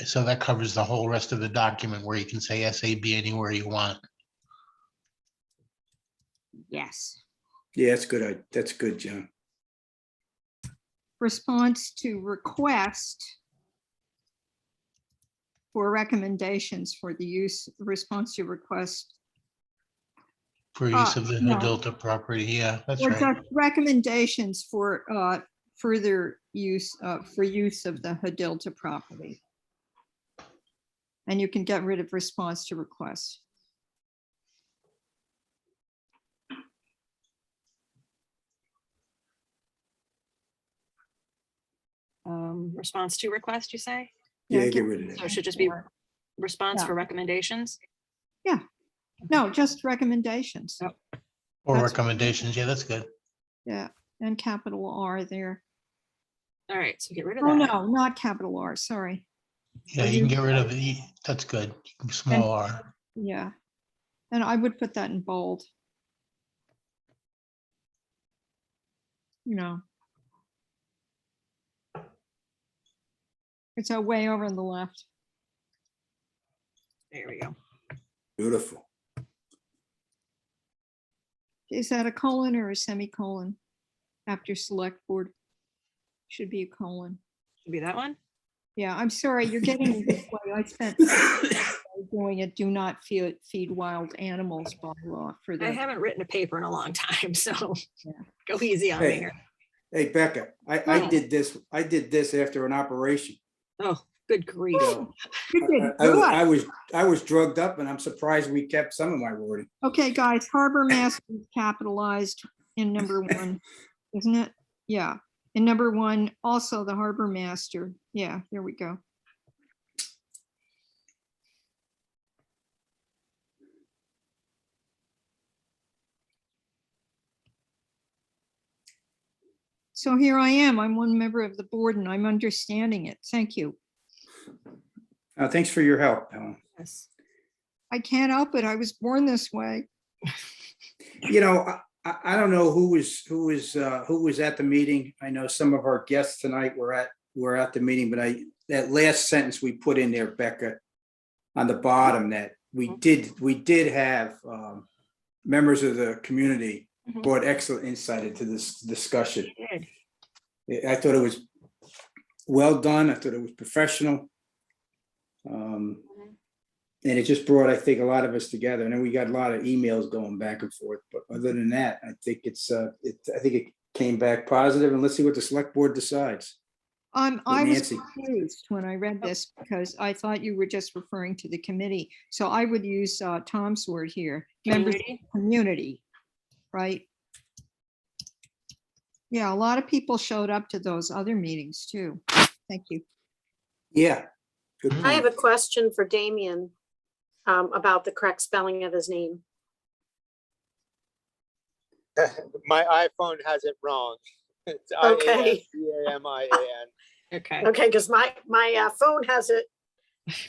S6: So that covers the whole rest of the document where you can say SAB anywhere you want.
S8: Yes.
S1: Yeah, that's good. That's good, John.
S8: Response to request for recommendations for the use, response to request.
S6: For use of the
S8: No.
S6: Delta property, yeah, that's
S8: Or
S6: right.
S8: just recommendations for further use, for use of the Hadilta property. And you can get rid of response to request.
S4: response to request, you say?
S1: Yeah, get rid of
S4: So
S1: that.
S4: it should just be response
S7: Yeah.
S4: for recommendations?
S7: No, just recommendations.
S4: Oh.
S6: Or
S7: That's-
S6: recommendations, yeah, that's good.
S7: Yeah, and capital R there.
S4: All right, so get rid of
S7: Oh,
S4: that.
S7: no, not capital R, sorry.
S6: Yeah, you can get rid of it, that's good, small r.
S7: Yeah. And I would put that in bold. You know. It's way over on the left.
S4: There we go.
S1: Beautiful.
S7: Is that a colon or a semicolon? After select board? Should be a colon.
S4: Should be that one?
S7: Yeah, I'm sorry, you're getting me this way. I spent doing a do not feed wild animals bylaw for
S4: I
S7: the,
S4: haven't written a paper in a long time, so
S7: Yeah.
S4: go easy on me
S1: Hey,
S4: here.
S1: hey, Becca, I
S4: Oh.
S1: did this after an operation.
S4: Oh, good grief.
S1: So
S7: you did
S1: I
S7: good.
S1: was drugged up and I'm surprised we kept some of my wording.
S7: Okay, guys, harbor master is capitalized in number 1, isn't it? Yeah, in number 1, also the harbor master. Yeah, here we go. So here I am. I'm one member of the board and I'm understanding it. Thank you.
S1: Thanks for your help, Helen.
S4: Yes.
S7: I can't help it. I was born this way.
S1: You know, I don't know who was at the meeting. I know some of our guests tonight were at the meeting, but that last sentence we put in there, Becca, on the bottom, that we did have members of the community
S4: Mhm.
S1: brought excellent insight into this discussion.
S4: Good.
S1: I thought it was well done. I thought it was professional. And it just brought, I think, a lot of us together. And then we got a lot of emails going back and forth. But other than that, I think I think it came back positive. And let's see what the select board decides.
S7: I was
S1: Nancy.
S7: confused when I read this because I thought you were just referring to the committee. So I would use Tom's word here, members of
S4: Community?
S7: the community, right? Yeah, a lot of people showed up to those other meetings too. Thank you.
S1: Yeah. Good
S2: I have
S1: point.
S2: a question for Damien about the correct spelling of his name.
S9: My iPhone has it wrong. It's
S2: Okay.
S9: IANDAMIAN.
S4: Okay.
S2: Okay, because my phone has it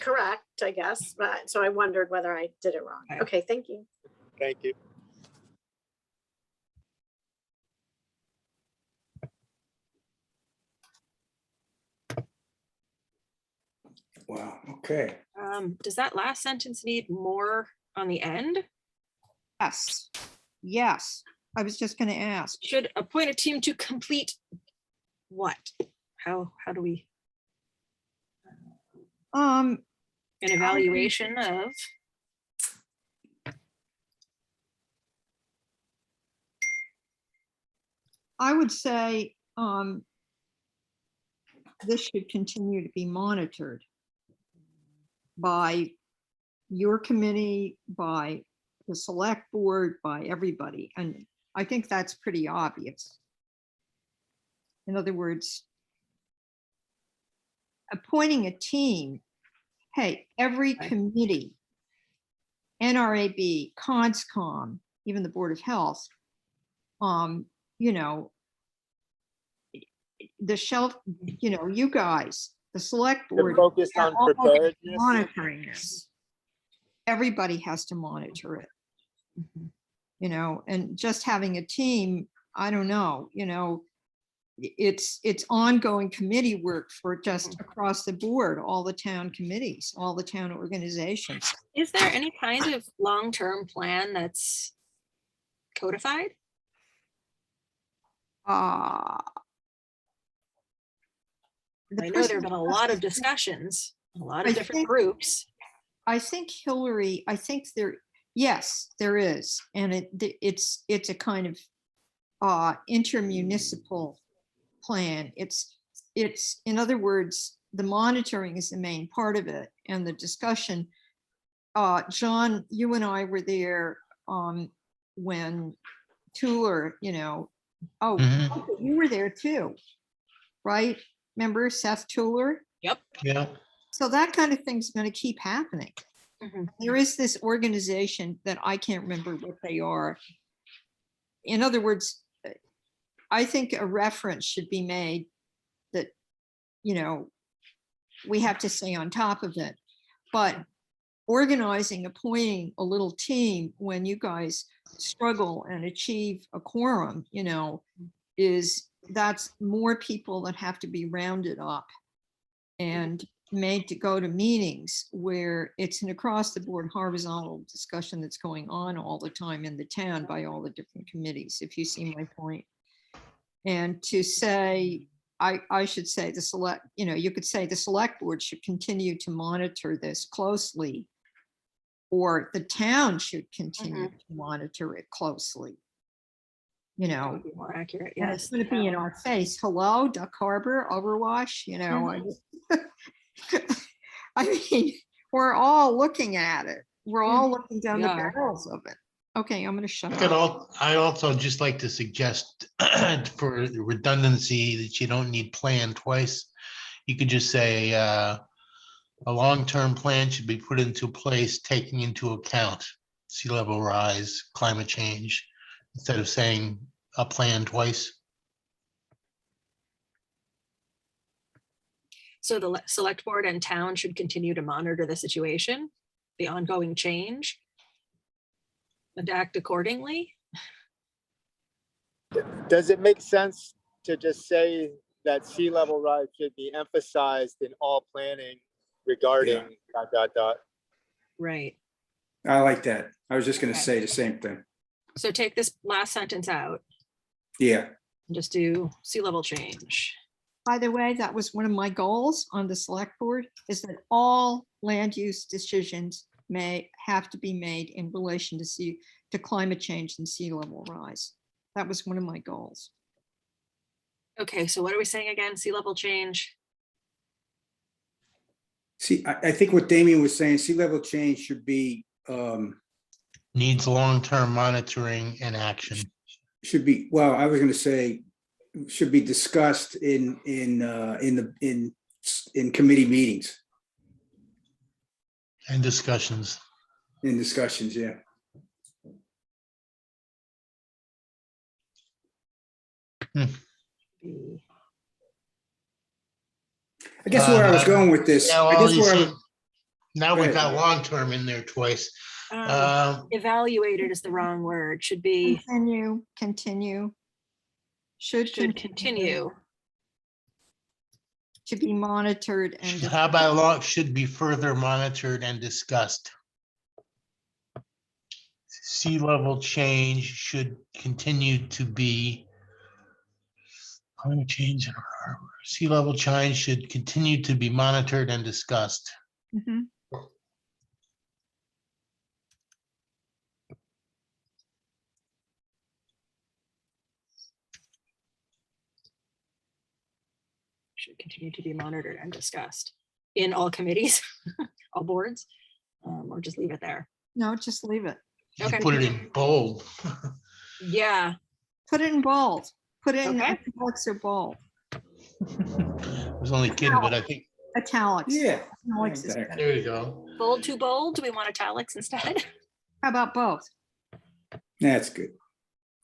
S2: correct, I guess, but so I wondered whether I did it wrong.
S4: Okay.
S2: Okay, thank you.
S9: Thank you.
S1: Wow. Okay.
S4: Does that last sentence need more on the end?
S7: Yes, yes. I was just going to ask.
S4: Should appoint a team to complete what? How do we,
S7: Um,
S4: an evaluation of?
S7: I would say this should continue to be monitored by your committee, by the select board, by everybody. And I think that's pretty obvious. In other words, appointing a team, hey, every
S4: Okay.
S7: committee, NRAB, CONSCOM, even the Board of Health, you know, the shelf, you know, you guys, the select
S9: They're
S7: board.
S9: focused
S7: are
S9: on
S7: all
S9: preparedness.
S7: Monitoring this. Everybody has to monitor it,
S4: Mhm.
S7: you know, and just having a team, I don't know, you know, it's ongoing committee work for just across the board, all the town committees, all the town organizations.
S4: Is there any kind of long-term plan that's codified?
S7: Uh, the
S4: I know
S7: person-
S4: there've been a lot of discussions, a lot of
S7: I
S4: different
S7: think-
S4: groups.
S7: I think Hillary, I think there, yes, there is. And it's a kind of intermunicipal plan. It's, in other words, the monitoring is the main part of it and the discussion. John, you and I were there when Tuller, you know,
S6: Mhm.
S7: you were there too, right? Remember Seth Tuller?
S4: Yep.
S6: Yeah,
S7: So that kind of thing's going to keep happening.
S4: Mhm.
S7: There is this organization that I can't remember what they are. In other words, I think a reference should be made that, you know, we have to stay on top of it. But organizing, appointing a little team when you guys struggle and achieve a quorum, you know, that's more people that have to be rounded up and made to go to meetings where it's an across the board horizontal discussion that's going on all the time in the town by all the different committees, if you see my point. And to say, I should say the select, you know, you could say the select board should continue to monitor this closely, or the town should continue to monitor it closely. You
S4: That
S7: know,
S4: would be more accurate.
S7: and
S4: Yes.
S7: it's going to be in our face. Hello, Duck Harbor, Overwash, you know. I mean, we're all looking at it. We're all looking down
S4: We
S7: the
S4: are.
S7: barrels of it. Okay, I'm going to shut
S6: I'd
S7: up.
S6: also just like to suggest for redundancy that you don't need plan twice. You could just say, a long-term plan should be put into place, taking into account sea level rise, climate change, instead of saying a plan twice.
S4: So the select board and town should continue to monitor the situation, the ongoing change, and act accordingly.
S9: Does it make sense to just say that sea level rise should be emphasized in all planning regarding ...
S4: Right.
S1: I like that. I was just gonna
S4: Okay.
S1: say the same thing.
S4: So take this last sentence out
S1: Yeah,
S4: and just do sea level change.
S7: By the way, that was one of my goals on the select board, is that all land use decisions may have to be made in relation to climate change and sea level rise. That was one of my goals.
S4: Okay, so what are we saying again? Sea level change?
S1: see, I think what Damien was saying, sea level change should be,
S6: Needs long-term monitoring and action.
S1: well, I was gonna say, should be discussed in committee meetings,
S6: And discussions.
S1: in discussions, yeah.
S4: Be-
S1: I guess where I was going with this,
S6: Yeah,
S1: I
S6: well,
S1: guess
S6: you
S1: where I
S6: see,
S1: was,
S6: now
S1: Go
S6: we've
S1: ahead.
S6: got long-term in there twice.
S4: Evaluated is the wrong word. Should be,
S7: Continue. Should
S4: should continue.
S7: to be monitored and
S6: How about law should be further monitored and discussed? Sea level change should continue to be. Climate change in our harbor. Sea level change should continue to be monitored and discussed.
S7: Mhm.
S4: Should continue to be monitored and discussed in all committees, all boards, or just leave it there.
S7: No, just leave it.
S6: You
S4: Okay.
S6: put it in bold.
S4: Yeah,
S7: Put it in bold. Put it in
S4: Okay.
S7: italics or bold.
S6: I was only kidding, but I think,
S7: Italics.
S1: yeah.
S7: Italics is
S1: Exactly.
S6: there you go.
S4: bold to bold. Do we want italics instead?
S7: How about both?
S1: That's good.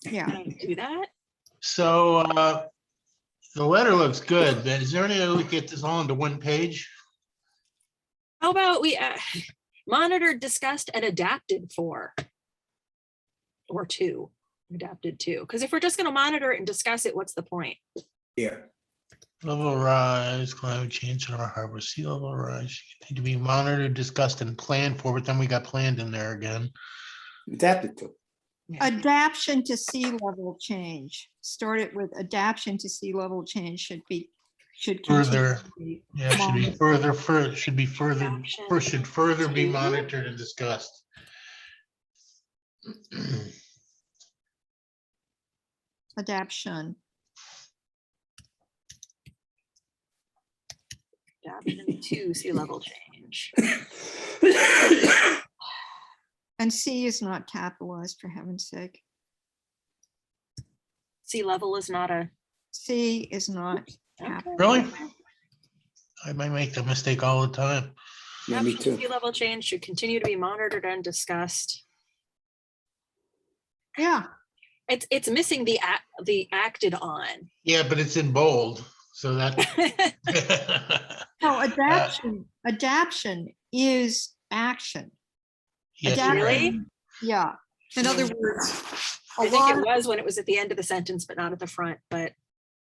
S7: Yeah.
S4: Can I do that?
S6: So the letter looks good, but is there any way we get this all into one page?
S4: How about we monitored, discussed, and adapted for, or to, adapted to? Because if we're just going to monitor it and discuss it, what's the point?
S1: Yeah,
S6: Level rise, climate change in our harbor, sea level rise need to be monitored, discussed, and planned for, but then we got planned in there again.
S1: adapted to.
S7: Adaption to sea level change. Start it with adaption to sea level change should continue
S6: Further,
S7: to be
S6: yeah, should be
S7: monitored.
S6: should further be monitored and discussed.
S7: Adaption.
S4: Adaptation to sea level change.
S7: And C is not capitalized, for heaven's sake.
S4: Sea level is not a.
S7: C is not
S4: Okay.
S7: capitalized.
S6: Really? I might make the mistake all the time.
S1: Yeah, me
S4: Optional
S1: too.
S4: fee level change should continue to be monitored and discussed.
S7: Yeah,
S4: It's missing the acted on.
S6: Yeah, but it's in bold, so that.
S7: no,
S6: Uh,
S7: adaption is action.
S6: yes, you're right.
S4: Really?
S7: Adaption, yeah. In other words, a
S4: I think
S7: lot
S4: it
S7: of,
S4: was when it was at the end of the sentence, but not at the front, but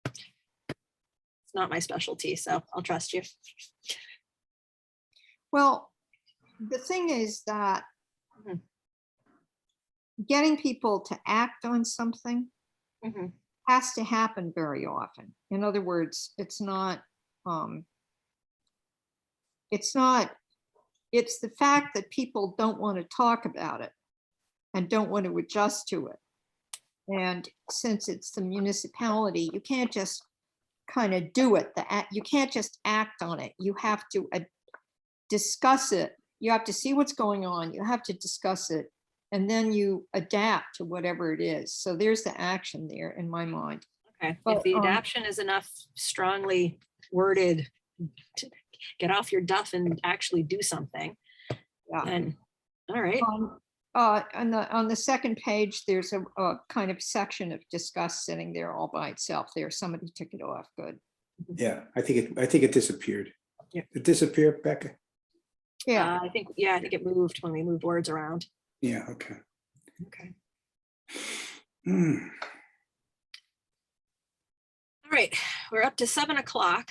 S4: it's not my specialty, so I'll trust you.
S7: well, the thing is that
S4: Mhm.
S7: getting people to act on something
S4: Mhm.
S7: has to happen very often. In other words, it's the fact that people don't want to talk about it and don't want to adjust to it. And since it's the municipality, you can't just kind of do it. You can't just act on it. You have to discuss it. You have to see what's going on. You have to discuss it. And then you adapt to whatever it is. So there's the action there in my mind.
S4: Okay, if
S7: But,
S4: the adaption is enough strongly worded to get off your duff and actually do something,
S7: Yeah.
S4: then, all right.
S7: On the second page, there's a kind of section of discuss sitting there all by itself there. Somebody took it off. Good.
S1: Yeah, I think it disappeared.
S4: Yeah.
S1: It disappeared, Becca?
S7: Yeah.
S4: I think it moved when we moved words around.
S1: Yeah, okay.
S4: Okay.
S1: Hmm.
S4: All right, we're up to 7 o'clock.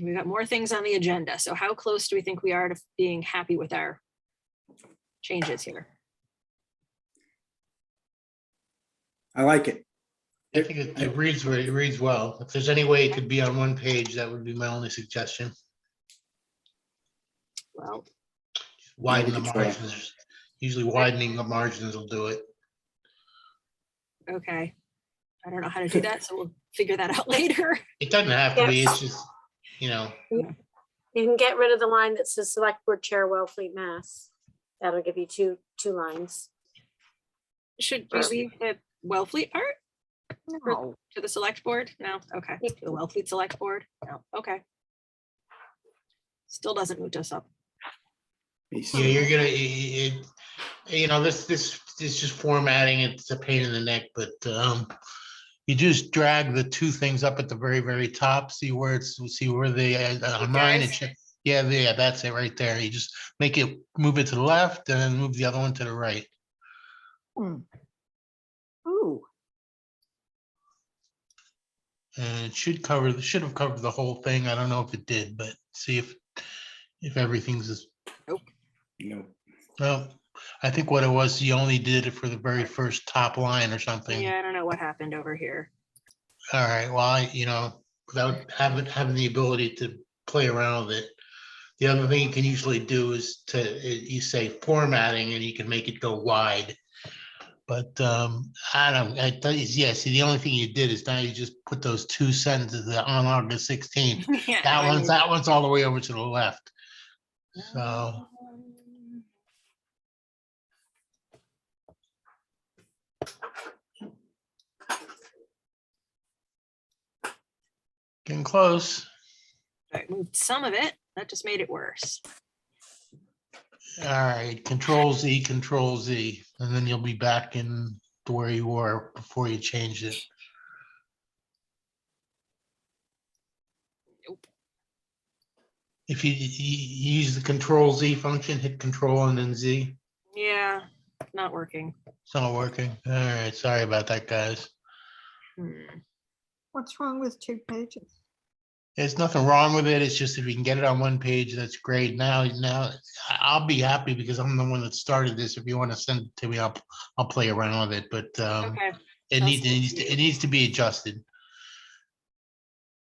S4: We got more things on the agenda. So how close do we think we are to being happy with our changes here?
S1: I like it.
S6: I think it reads well. If there's any way it could be on one page, that would be my only suggestion.
S4: Well,
S6: Widen
S1: we
S6: the
S1: could try.
S6: margins. Usually widening the margins will do it.
S4: okay. I don't know how to do that, so we'll figure that out later.
S6: It doesn't have to be,
S2: Yes.
S6: it's just, you know,
S2: You can get rid of the line that says Select Board Chair Wellfleet, Mass. That'll give you two lines.
S4: Should we leave the Wellfleet part
S7: No.
S4: to the select board? No, okay. To the Wellfleet Select Board? No, okay. Still doesn't move us up.
S6: yeah, you're gonna, you know, this is just formatting. It's a pain in the neck, but you just drag the two things up at the very, very top. See where they on mine.
S4: guys?
S6: Yeah, that's it right there. You just move it to the left and then move the other one to the right.
S7: Ooh.
S6: And it should have covered the whole thing. I don't know if it did, but see if everything's as,
S1: No.
S6: well, I think what it was, you only did it for the very first top line or something.
S4: Yeah, I don't know what happened over here.
S6: All right, well, you know, without having the ability to play around with it. The other thing you can usually do is you say formatting and you can make it go wide. But I don't, yeah, see, the only thing you did is now you just put those two sentences on August 16th.
S4: Yeah,
S6: That one's all the way over to the left. So, getting close.
S4: I moved some of it. That just made it worse.
S6: All right, Control Z, and then you'll be back in to where you were before you changed it.
S4: Nope.
S6: If you use the Control Z function, hit Control and then Z.
S4: Yeah, not working.
S6: It's not working. All right, sorry about that, guys.
S7: What's wrong with 2 pages?
S6: There's nothing wrong with it. It's just if you can get it on one page, that's great. Now I'll be happy because I'm the one that started this. If you want to send it to me, I'll play around with it. But
S4: Okay.
S6: it
S4: Sounds
S6: needs to be adjusted.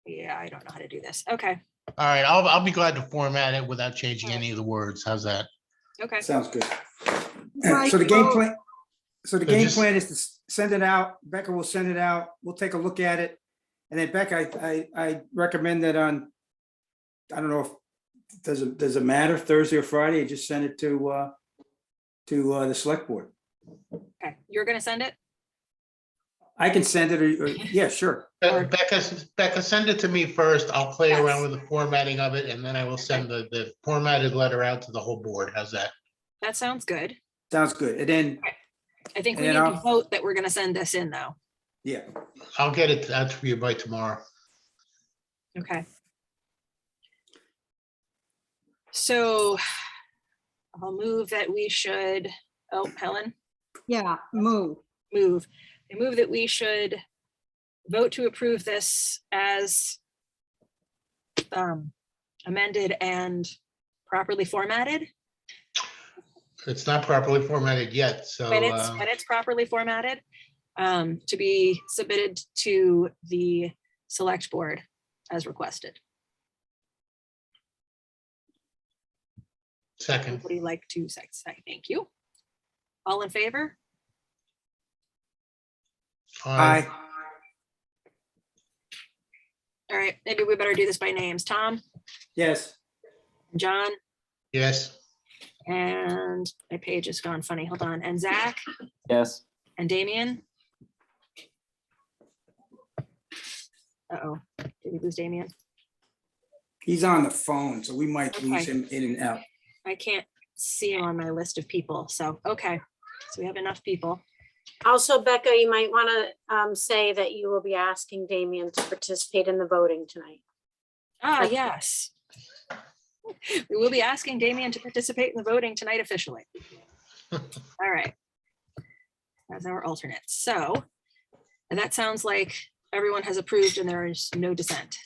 S4: Yeah, I don't know how to do this. Okay.
S6: All right, I'll be glad to format it without changing any of the words. How's that?
S4: Okay.
S1: Sounds good.
S7: Right,
S1: So the game
S7: well-
S1: plan,
S6: So
S1: is
S6: just-
S1: to send it out. Becca will send it out. We'll take a look at it. And then Becca, I recommend that I don't know if, does it matter, Thursday or Friday? Just send it to the select board.
S4: Okay. You're going to send it?
S1: I can send it or yeah, sure.
S6: Becca, send it to me first. I'll play
S4: Yes.
S6: around with the formatting of it, and then I will send the formatted letter out to the whole board. How's that?
S4: That sounds good.
S1: Sounds good. And then,
S4: I think we
S1: And
S4: need to
S1: I'll-
S4: vote that we're gonna send this in though.
S1: yeah,
S6: I'll get it out to you by tomorrow.
S4: Okay. So I'll move that we should, oh, Helen,
S7: Yeah, move.
S4: I move that we should vote to approve this as amended and properly formatted.
S6: It's not properly formatted yet, so
S4: When it's properly formatted, to be submitted to the select board as requested.
S6: second.
S4: Would you like to say, thank you? All in favor?
S1: aye,
S4: All right, maybe we better do this by names. Tom,
S1: yes,
S4: John,
S6: Yes,
S4: and my page has gone funny. Hold on. And Zach
S5: Yes,
S4: and Damien. Uh-oh, did we lose Damien?
S1: he's on the phone, so we might lose
S4: Okay.
S1: him in and out.
S4: I can't see him on my list of people. So, okay. So we have enough people.
S2: Also, Becca, you might want to say that you will be asking Damien to participate in the voting tonight.
S4: Ah, yes. We will be asking Damien to participate in the voting tonight officially. All right. As our alternate. So, and that sounds like everyone has approved and there is no dissent.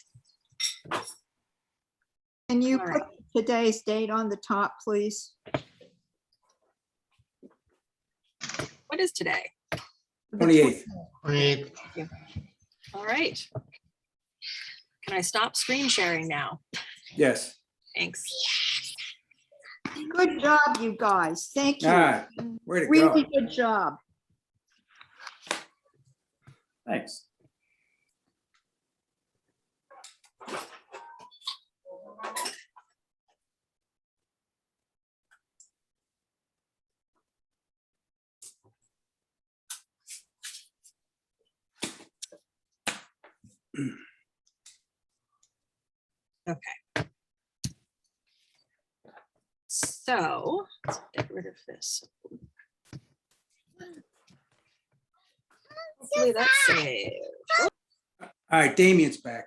S7: Can you
S4: All
S7: put today's date on the top, please?
S4: What is today?
S1: 28th.
S6: 28th.
S4: All right. Can I stop screen sharing now?
S1: Yes.
S4: Thanks.
S7: Good job, you guys. Thank
S1: All
S7: you.
S1: right, way to
S7: Really
S1: go.
S7: good job.
S1: Thanks.
S4: So let's get rid of this. Hopefully that's saved.
S1: All right, Damien's back.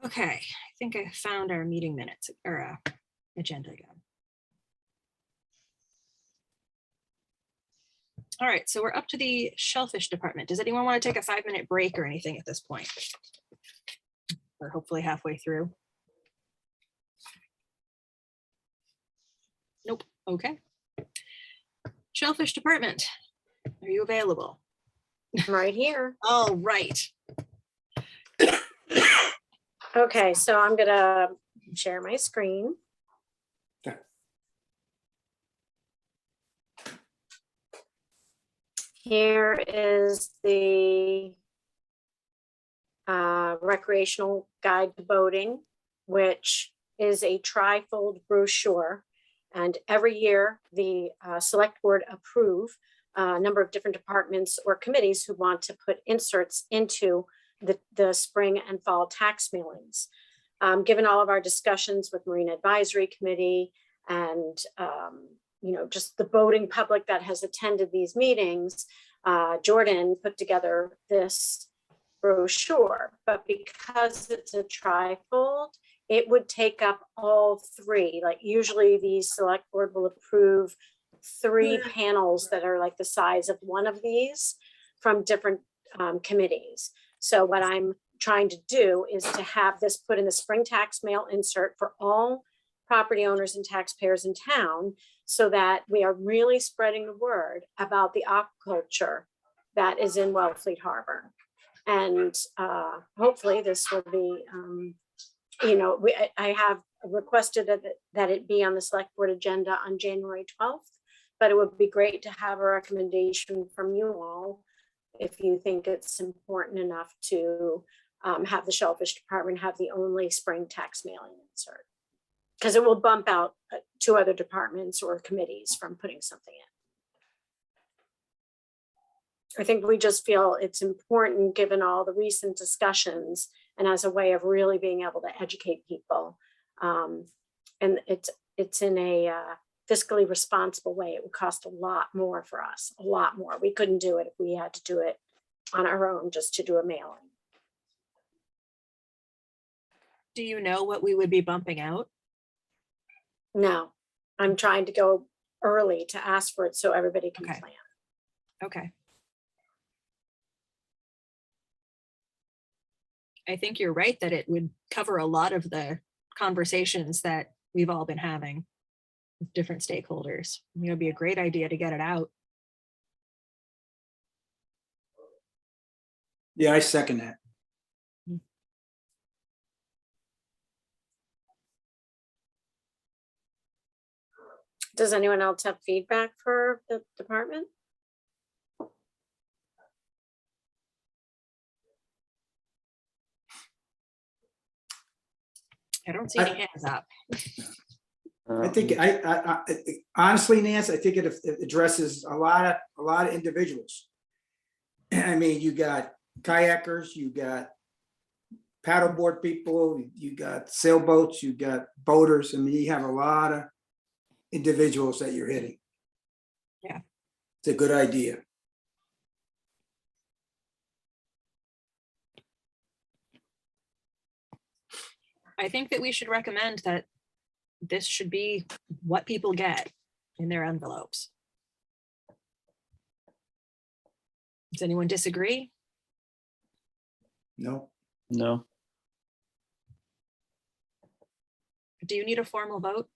S4: Okay, I think I found our meeting minutes or agenda again. All right, so we're up to the Shellfish department. Does anyone want to take a 5-minute break or anything at this point? Or hopefully halfway through? Nope, okay. Shellfish department, are you available?
S2: I'm right here.
S4: All right.
S2: Okay, so I'm gonna share my screen.
S1: Okay.
S2: Here is the recreational guide to boating, which is a trifold brochure. And every year, the select board approve a number of different departments or committees who want to put inserts into the spring and fall tax mailings. Given all of our discussions with Marine Advisory Committee and just the boating public that has attended these meetings, Jordan put together this brochure, but because it's a trifold, it would take up all three. Like usually the select board will approve 3 panels that are like the size of one of these from different committees. So what I'm trying to do is to have this put in the spring tax mail insert for all property owners and taxpayers in town, so that we are really spreading the word about the aquaculture that is in Wellfleet Harbor. And hopefully this will be I have requested that it be on the select board agenda on January 12th, but it would be great to have a recommendation from you all if you think it's important enough to have the Shellfish Department have the only spring tax mailing insert. Because it will bump out 2 other departments or committees from putting something in. I think we just feel it's important, given all the recent discussions and as a way of really being able to educate people. And it's in a fiscally responsible way. It would cost a lot more for us, a lot more. We couldn't do it if we had to do it on our own, just to do a mailing.
S4: Do you know what we would be bumping out?
S2: No, I'm trying to go early to ask for it so everybody can
S4: Okay.
S2: plan.
S4: Okay. I think you're right that it would cover a lot of the conversations that we've all been having with different stakeholders. It would be a great idea to get it out.
S1: Yeah, I second that.
S2: Does anyone else have feedback for the department?
S4: I don't see any hands up.
S1: I think, I honestly, Nance, I think it addresses a lot of individuals. I mean, you got kayakers, you got paddleboard people, you got sailboats, you got boaters. I mean, you have a lot of individuals that you're hitting.
S4: Yeah.
S1: It's a good idea.
S4: I think that we should recommend that this should be what people get in their envelopes. Does anyone disagree?
S1: No,
S5: No,
S4: Do you need a formal vote?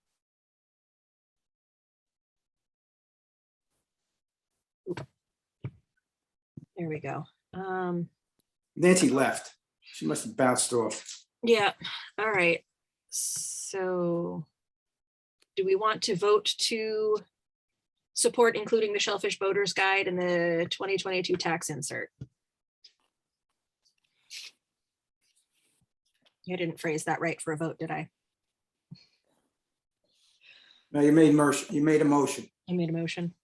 S4: There we go.
S1: Nancy left. She must have bounced off.
S4: Yeah, all right. So do we want to vote to support including the Shellfish Boaters Guide in the 2022 tax insert? I didn't phrase that right for a vote, did I?
S1: No, you made a motion.
S4: I made a motion.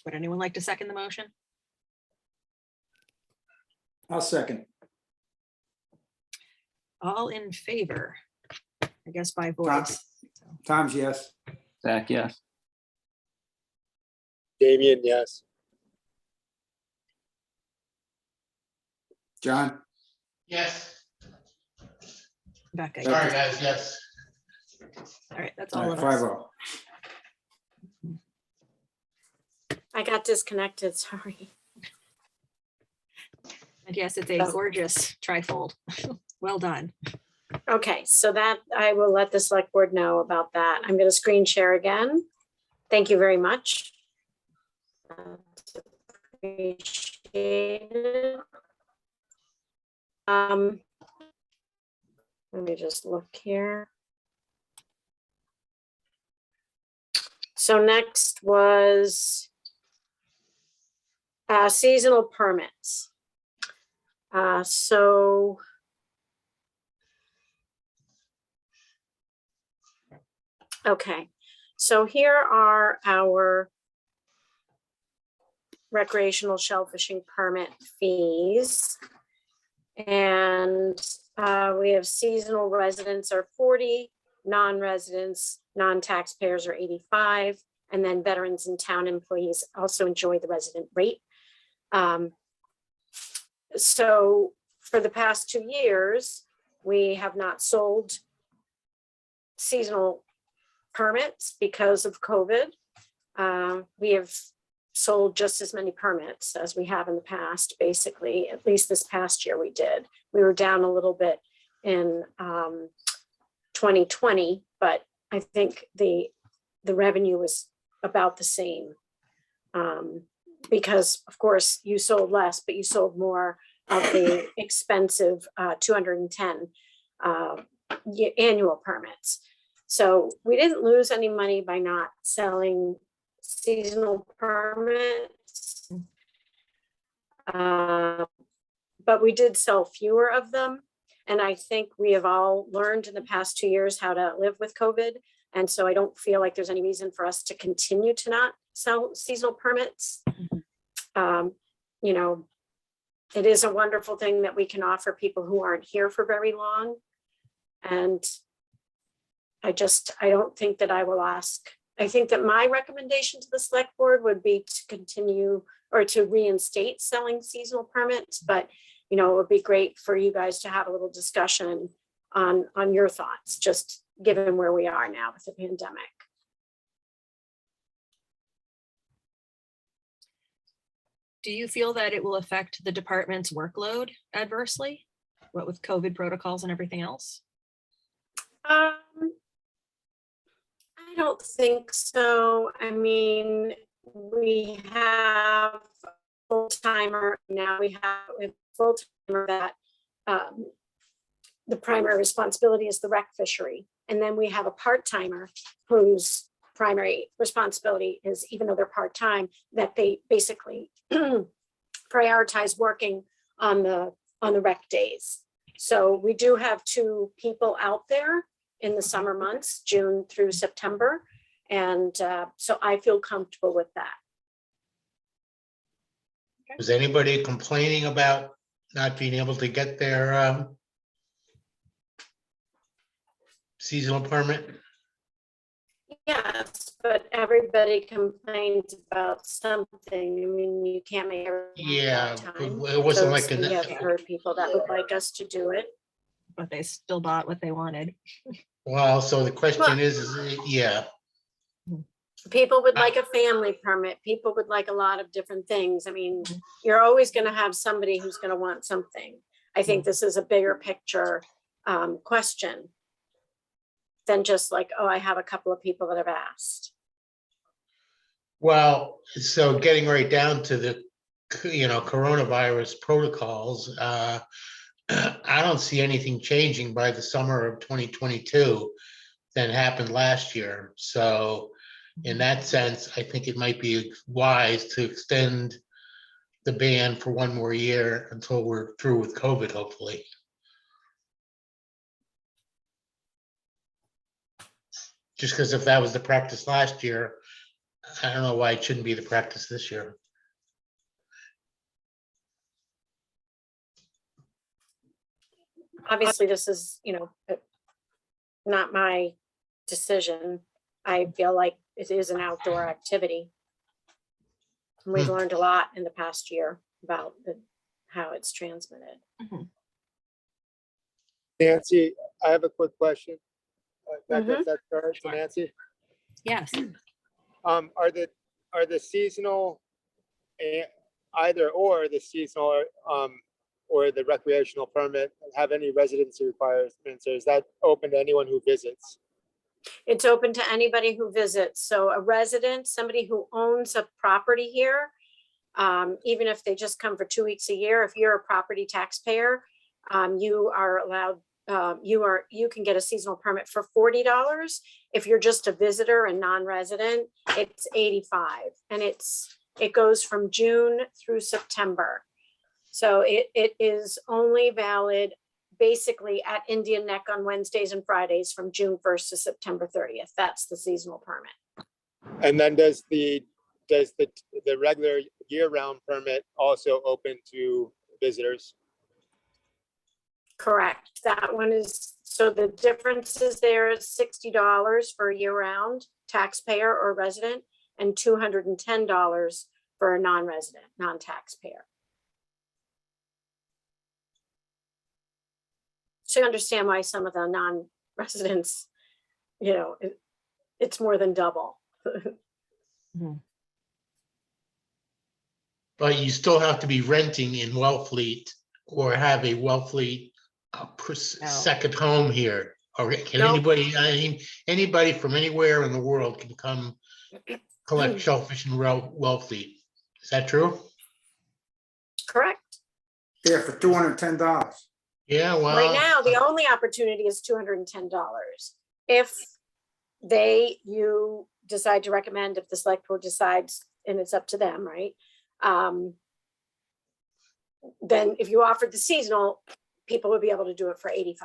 S4: Would anyone like to second the motion?
S1: I'll second.
S4: All in favor, I guess by
S1: Tom,
S4: voice. So,
S1: Tom's yes.
S5: Zach, yes.
S9: Damien, yes.
S1: John?
S6: Yes,
S4: Becca,
S6: sorry
S4: yes.
S6: guys, yes.
S4: All right, that's
S1: All
S4: all
S1: right,
S4: of us.
S1: 5-0.
S2: I got disconnected, sorry.
S4: And yes, it's a gorgeous trifold. Well done.
S2: Okay, so that I will let the select board know about that. I'm going to screen share again. Thank you very much. That's appreciated. Let me just look here. So next was seasonal permits. Okay, so here are our recreational shellfishing permit fees. And we have seasonal residents are 40, non-residents, non-taxpayers are 85, and then veterans and town employees also enjoy the resident rate. So for the past 2 years, we have not sold seasonal permits because of COVID. We have sold just as many permits as we have in the past, basically, at least this past year we did. We were down a little bit in 2020, but I think the revenue was about the same. Because of course you sold less, but you sold more of the expensive 210. annual permits. So we didn't lose any money by not selling seasonal permits. But we did sell fewer of them. And I think we have all learned in the past 2 years how to live with COVID. And so I don't feel like there's any reason for us to continue to not sell seasonal permits. You know, it is a wonderful thing that we can offer people who aren't here for very long. And I don't think that I will ask. I think that my recommendation to the select board would be to continue or to reinstate selling seasonal permits, but you know, it would be great for you guys to have a little discussion on your thoughts, just given where we are now with the pandemic.
S4: Do you feel that it will affect the department's workload adversely? What with COVID protocols and everything else?
S2: I don't think so. I mean, we have a full-timer now. We have a full-timer that the primary responsibility is the rec fishery, and then we have a part-timer whose primary responsibility is, even though they're part-time, that they basically prioritize working on the rec days. So we do have 2 people out there in the summer months, June through September. And so I feel comfortable with that.
S6: Was anybody complaining about not being able to get their seasonal permit?
S2: Yes, but everybody complains about something. I mean, you can't make everyone
S6: Yeah,
S2: have time.
S6: it wasn't
S2: So
S6: like
S2: we have
S6: an,
S2: heard people that would like us to do it.
S4: But they still bought what they wanted.
S6: well, so the question is, yeah,
S2: People would like a family permit. People would like a lot of different things. I mean, you're always going to have somebody who's going to want something. I think this is a bigger picture question than just like, oh, I have a couple of people that have asked.
S6: well, so getting right down to the, coronavirus protocols, I don't see anything changing by the summer of 2022 than happened last year. So in that sense, I think it might be wise to extend the ban for 1 more year until we're through with COVID, hopefully. Just because if that was the practice last year, I don't know why it shouldn't be the practice this year.
S2: Obviously, this is, not my decision. I feel like it is an outdoor activity. We've learned a lot in the past year about how it's transmitted.
S9: Nancy, I have a quick question. Becca,
S2: Mhm.
S9: if that's all right, to Nancy.
S4: Yes.
S9: Are the seasonal, either or the seasonal or the recreational permit have any residency requirements, or is that open to anyone who visits?
S2: It's open to anybody who visits. So a resident, somebody who owns a property here, even if they just come for 2 weeks a year, if you're a property taxpayer, you are allowed, you can get a seasonal permit for $40. If you're just a visitor and non-resident, it's $85. And it goes from June through September. So it is only valid basically at Indian Neck on Wednesdays and Fridays from June 1st to September 30th. That's the seasonal permit.
S9: And then does the regular year-round permit also open to visitors?
S2: Correct. That one is, so the difference is there is $60 for a year-round taxpayer or resident and $210 for a non-resident, non-taxpayer. To understand why some of the non-residents, it's more than double.
S6: But you still have to be renting in Wellfleet or have a Wellfleet second home here. Or can
S2: Nope.
S6: anybody from anywhere in the world can come collect shellfish in Wellfleet? Is that true?
S2: Correct.
S1: Yeah, for $210.
S6: Yeah,
S2: Right
S6: well,
S2: now, the only opportunity is $210. If you decide to recommend, if the select board decides, and it's up to them, right? Then if you offered the seasonal, people would be able to do it for $85.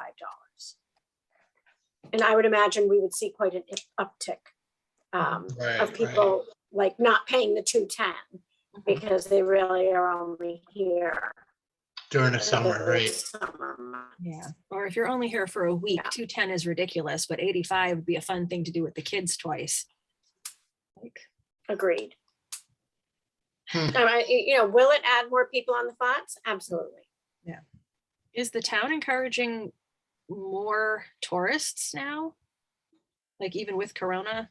S2: And I would imagine we would see quite an uptick
S6: Right,
S2: of people like not paying the 210 because they really are only here
S6: during the summer, right?
S2: summer months.
S4: Yeah, or if you're only here for a week,
S2: Yeah.
S4: 210 is ridiculous, but 85 would be a fun thing to do with the kids twice. Like,
S2: Agreed.
S6: Hmm.
S2: Will it add more people on the flats? Absolutely.
S4: is the town encouraging more tourists now? Like even with Corona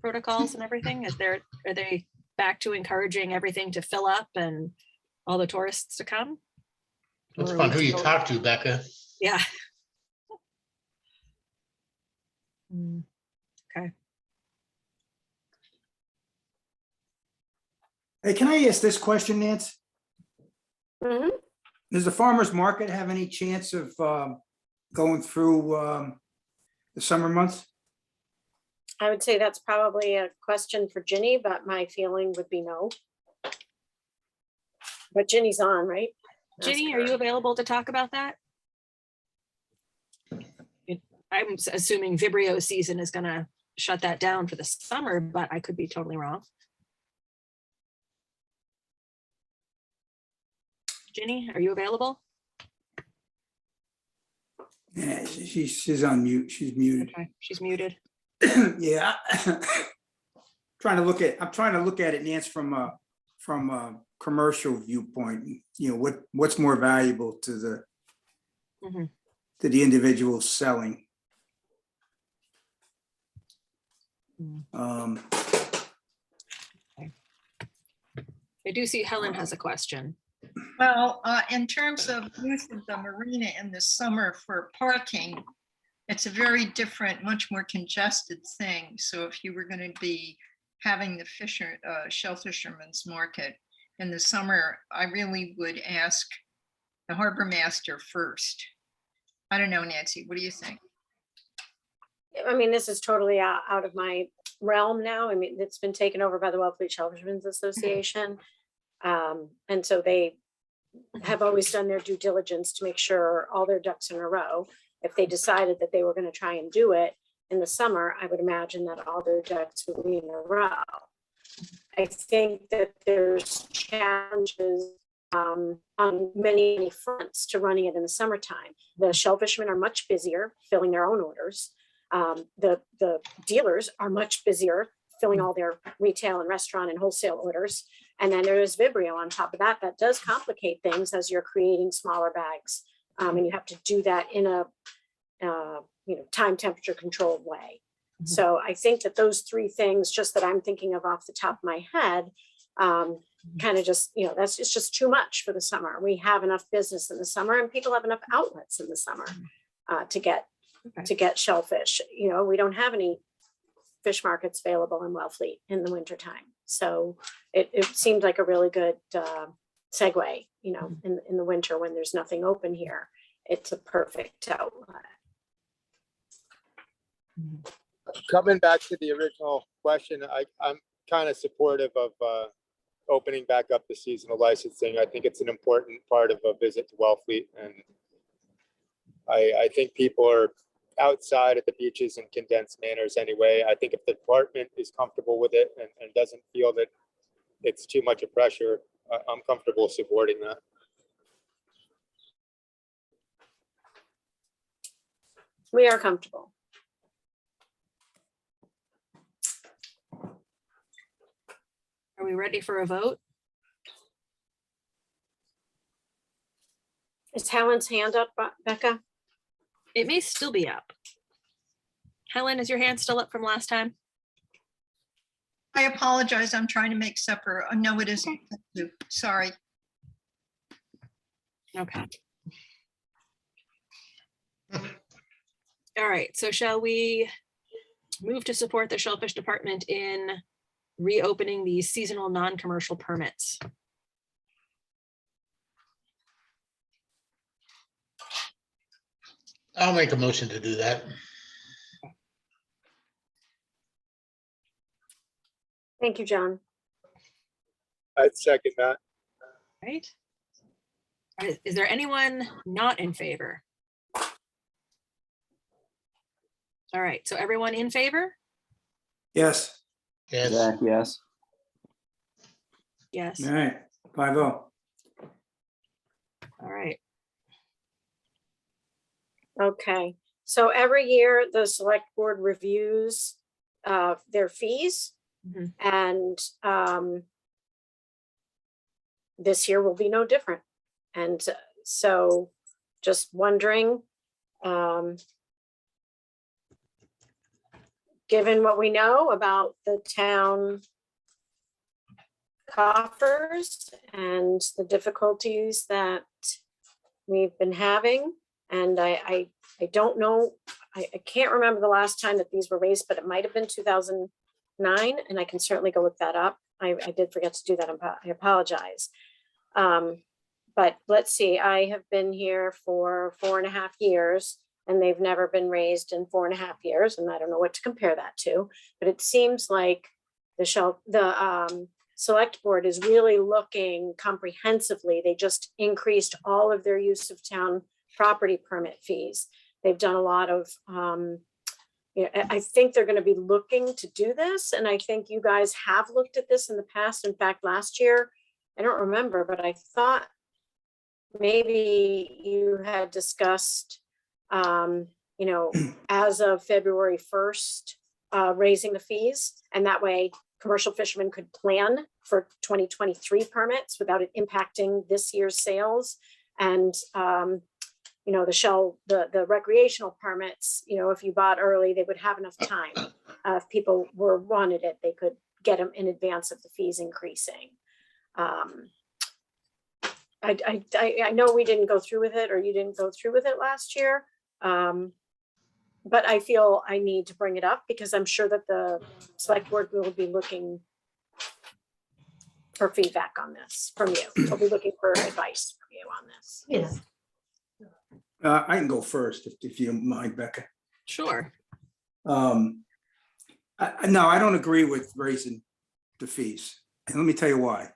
S4: protocols and everything, are they back to encouraging everything to fill up and all the tourists to come?
S6: It's
S4: Or are
S6: fun
S4: we
S6: who you
S4: still-
S6: talk to, Becca.
S4: Yeah. Okay.
S1: Hey, can I ask this question, Nance?
S2: Mhm.
S1: Does the farmer's market have any chance of going through the summer months?
S2: I would say that's probably a question for Ginny, but my feeling would be no. But Ginny's on, right? Ask
S4: Ginny, are
S2: her.
S4: you available to talk about that? I'm assuming Vibrio season is gonna shut that down for the summer, but I could be totally wrong. Ginny, are you available?
S1: Yeah, she's on mute. She's muted.
S4: Okay, she's muted.
S1: Yeah. I'm trying to look at it, Nance, from a commercial viewpoint. You know, what's more valuable to the
S4: Mhm.
S1: to the individual selling.
S4: Mm. I do see Helen has a question.
S7: Well, in terms of use of the marina in the summer for parking, it's a very different, much more congested thing. So if you were going to be having the shell fisherman's market in the summer, I really would ask the harbor master first. I don't know, Nancy, what do you think?
S2: I mean, this is totally out of my realm now. I mean, it's been taken over by the Wellfleet Shellfishmen's Association. And so they have always done their due diligence to make sure all their ducks in a row. If they decided that they were going to try and do it in the summer, I would imagine that all their ducks would be in a row. I think that there's challenges on many fronts to running it in the summertime. The shellfishermen are much busier filling their own orders. The dealers are much busier filling all their retail and restaurant and wholesale orders. And then there is Vibrio on top of that. That does complicate things as you're creating smaller bags. And you have to do that in a time temperature controlled way.
S4: Mhm.
S2: So I think that those three things, just that I'm thinking of off the top of my head, kind of just, it's just too much for the summer. We have enough business in the summer and people have enough outlets in the summer to get shellfish. We don't have any fish markets available in Wellfleet in the wintertime. So it seemed like a really good segue, in the winter when there's nothing open here. It's a perfect outlet.
S9: Coming back to the original question, I'm kind of supportive of opening back up the seasonal licensing. I think it's an important part of a visit to Wellfleet, and I think people are outside at the beaches in condensed manners anyway. I think if the department is comfortable with it and doesn't feel that it's too much of pressure, I'm comfortable supporting that.
S2: We are comfortable.
S4: Are we ready for a vote?
S2: Is Helen's hand up, Becca?
S4: It may still be up. Helen, is your hand still up from last time?
S7: I apologize, I'm trying to make supper. Oh, no, it isn't. Sorry.
S4: Okay. All right, so shall we move to support the Shellfish Department in reopening these seasonal non-commercial permits?
S6: I'll make a motion to do that.
S2: Thank you, John.
S9: I'd second that.
S4: Right? Is there anyone not in favor? All right, so everyone in favor?
S1: Yes,
S6: Yes,
S5: Zach, yes.
S4: Yes,
S1: all right, 5-0.
S4: all right.
S2: Okay, so every year the select board reviews their fees.
S4: Mhm.
S2: And this year will be no different. And so just wondering, given what we know about the town coffers and the difficulties that we've been having, and I don't know, I can't remember the last time that these were raised, but it might have been 2009, and I can certainly go look that up. I did forget to do that. I apologize. But let's see, I have been here for 4.5 years, and they've never been raised in 4.5 years, and I don't know what to compare that to, but it seems like the select board is really looking comprehensively. They just increased all of their use of town property permit fees. They've done a lot of, I think they're going to be looking to do this. And I think you guys have looked at this in the past. In fact, last year, I don't remember, but I thought maybe you had discussed, as of February 1st, raising the fees. And that way commercial fishermen could plan for 2023 permits without it impacting this year's sales. And, the recreational permits, if you bought early, they would have enough time. If people wanted it, they could get them in advance of the fees increasing. I know we didn't go through with it, or you didn't go through with it last year. But I feel I need to bring it up because I'm sure that the select board will be looking for feedback on this from you. They'll be looking for advice from you on this.
S3: Yes.
S1: I can go first if you don't mind, Becca.
S4: Sure.
S1: No, I don't agree with raising the fees. And let me tell you why.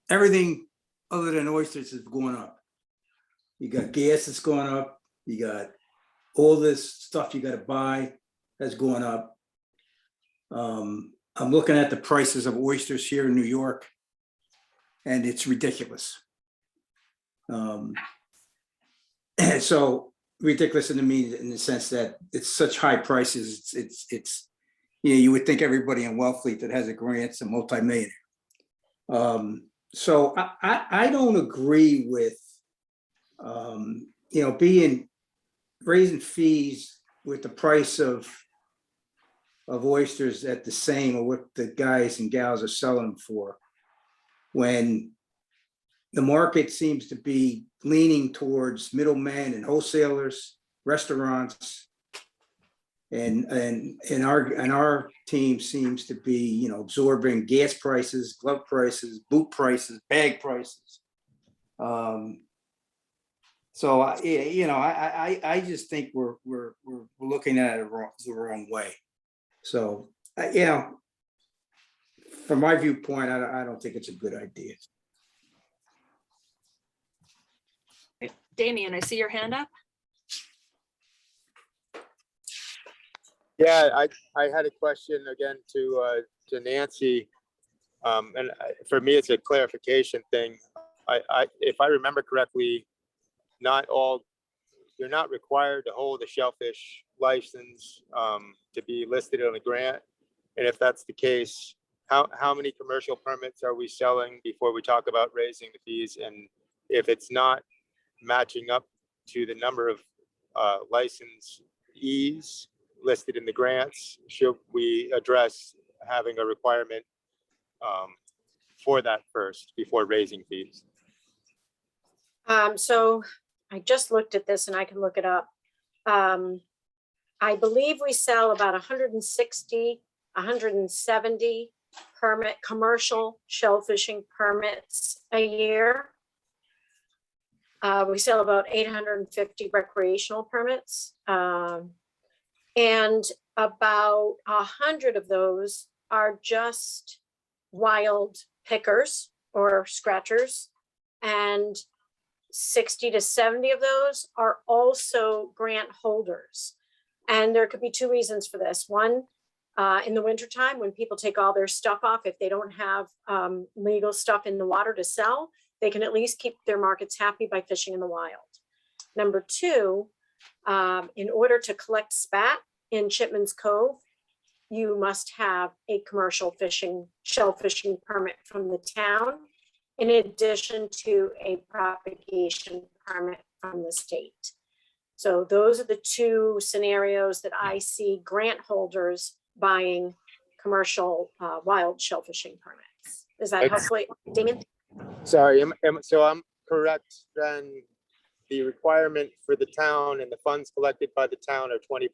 S1: Everything other than oysters is going up. You got gas that's going up. You got all this stuff you got to buy that's going up. I'm looking at the prices of oysters here in New York, and it's ridiculous. And so ridiculous to me in the sense that it's such high prices. It's you would think everybody in Wellfleet that has a grant's a multimillionaire. So I don't agree with raising fees with the price of oysters at the same or what the guys and gals are selling them for, when the market seems to be leaning towards middlemen and wholesalers, restaurants, and our team seems to be absorbing gas prices, glove prices, boot prices, bag prices. So I just think we're looking at it the wrong way. So from my viewpoint, I don't think it's a good idea.
S4: Damien, I see your hand up.
S9: Yeah, I had a question again to Nancy. For me, it's a clarification thing. If I remember correctly, you're not required to hold a shellfish license to be listed on a grant. And if that's the case, how many commercial permits are we selling before we talk about raising the fees? And if it's not matching up to the number of licensees listed in the grants, should we address having a requirement for that first before raising fees?
S2: So I just looked at this and I can look it up. I believe we sell about 160, 170 commercial shellfishing permits a year. We sell about 850 recreational permits. And about 100 of those are just wild pickers or scratchers. And 60 to 70 of those are also grant holders. And there could be two reasons for this. One, in the wintertime, when people take all their stuff off, if they don't have legal stuff in the water to sell, they can at least keep their markets happy by fishing in the wild. Number two, in order to collect spat in Chipman's Cove, you must have a commercial shell fishing permit from the town, in addition to a propagation permit from the state. So those are the two scenarios that I see grant holders buying commercial wild shell fishing permits. Is that helpful, Damon?
S9: Sorry, so I'm correct then, the requirement for the town and the funds collected by the town are $25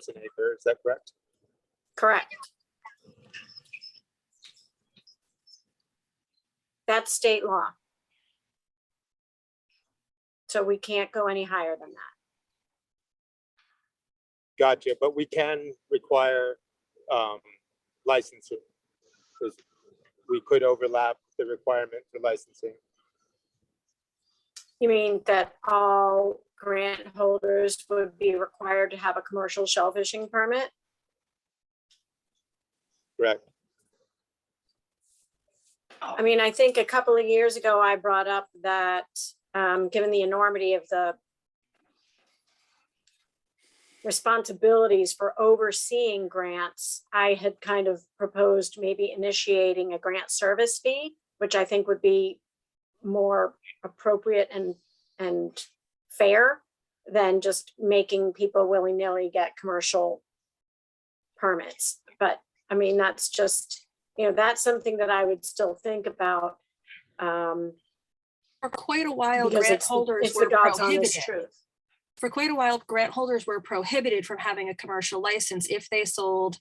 S9: an acre, is that correct?
S2: Correct. That's state law. So we can't go any higher than that.
S9: Gotcha, but we can require licensing, because we could overlap the requirement for licensing.
S2: You mean that all grant holders would be required to have a commercial shell fishing permit?
S9: Correct.
S2: I mean, I think a couple of years ago, I brought up that given the enormity of the responsibilities for overseeing grants, I had kind of proposed maybe initiating a grant service fee, which I think would be more appropriate and fair than just making people willy-nilly get commercial permits. But I mean, that's just, that's something that I would still think about.
S4: For quite a while,
S2: Because
S4: grant holders
S2: it's the
S4: were
S2: God's honest
S4: prohibited.
S2: truth.
S4: For quite a while, grant holders were prohibited from having a commercial license if they sold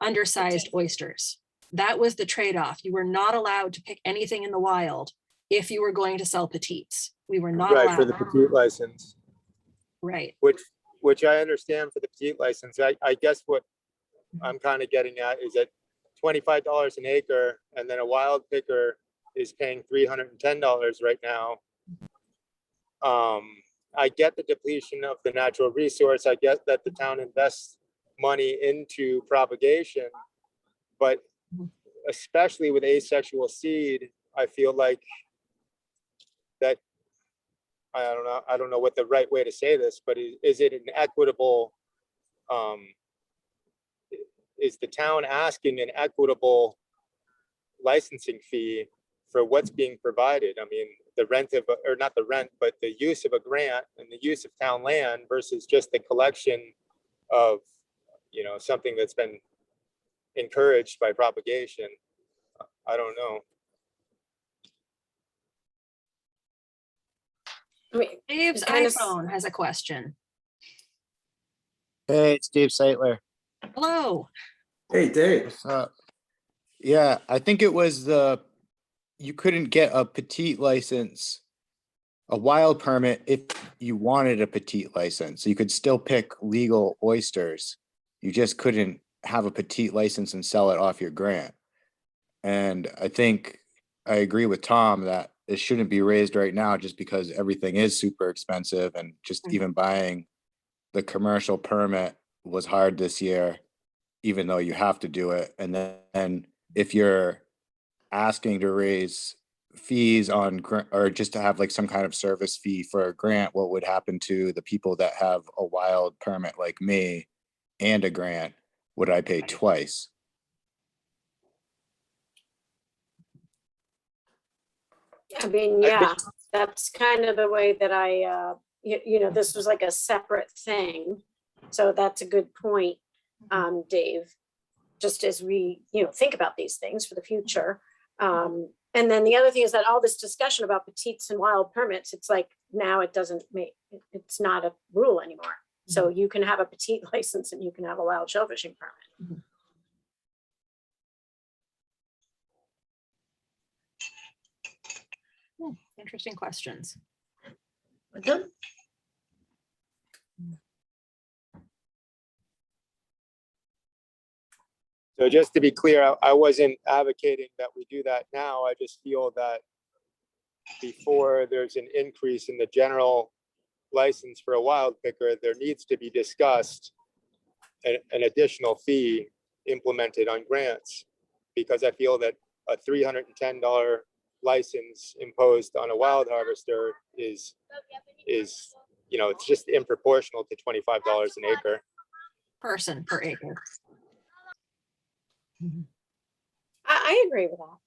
S4: undersized oysters. That was the trade-off. You were not allowed to pick anything in the wild if you were going to sell petites. We were not
S9: Right,
S4: allowed.
S9: for the petite license,
S4: Right.
S9: which I understand for the petite license. I guess what I'm kind of getting at is that $25 an acre, and then a wild picker is paying $310 right now. I get the depletion of the natural resource. I get that the town invests money into propagation, but especially with asexual seed, I feel like that, I don't know what the right way to say this, but is it an equitable, is the town asking an equitable licensing fee for what's being provided? I mean, the rent of, or not the rent, but the use of a grant and the use of town land versus just the collection of, something that's been encouraged by propagation. I don't know.
S2: I mean,
S4: Dave's
S2: kind of-
S4: iPhone has a question.
S10: Hey, it's Dave Seitler.
S4: Hello.
S1: Hey, Dave.
S10: Yeah, I think it was you couldn't get a petite license, a wild permit, if you wanted a petite license. You could still pick legal oysters. You just couldn't have a petite license and sell it off your grant. And I think I agree with Tom that it shouldn't be raised right now just because everything is super expensive, and just even buying the commercial permit was hard this year, even though you have to do it. And then if you're asking to raise fees on, or just to have like some kind of service fee for a grant, what would happen to the people that have a wild permit like me and a grant? Would I pay twice?
S2: I mean, yeah, that's kind of the way that I, this was like a separate thing. So that's a good point, Dave, just as we, think about these things for the future. And then the other thing is that all this discussion about petites and wild permits, it's like, now it's not a rule anymore. So you can have a petite license and you can have a wild shellfishing permit.
S4: Interesting questions.
S9: So just to be clear, I wasn't advocating that we do that now. I just feel that before there's an increase in the general license for a wild picker, there needs to be discussed an additional fee implemented on grants, because I feel that a $310 license imposed on a wild harvester is, you know, it's just improportional to $25 an acre.
S4: Person per acre.
S2: I agree with that.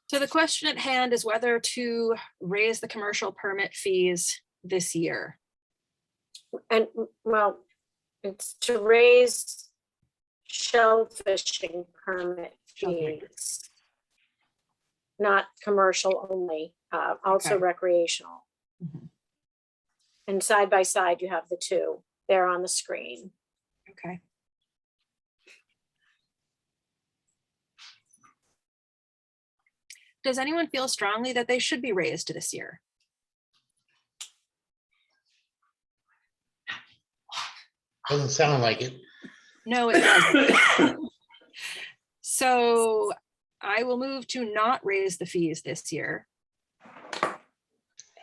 S4: So the question at hand is whether to raise the commercial permit fees this year.
S2: And well, it's to raise shellfishing permit fees. Not commercial only, also
S4: Okay.
S2: recreational.
S4: Mhm.
S2: And side by side, you have the two there on the screen.
S4: Okay. Does anyone feel strongly that they should be raised this year?
S6: Doesn't sound like it.
S4: No, it doesn't. So I will move to not raise the fees this year.
S6: I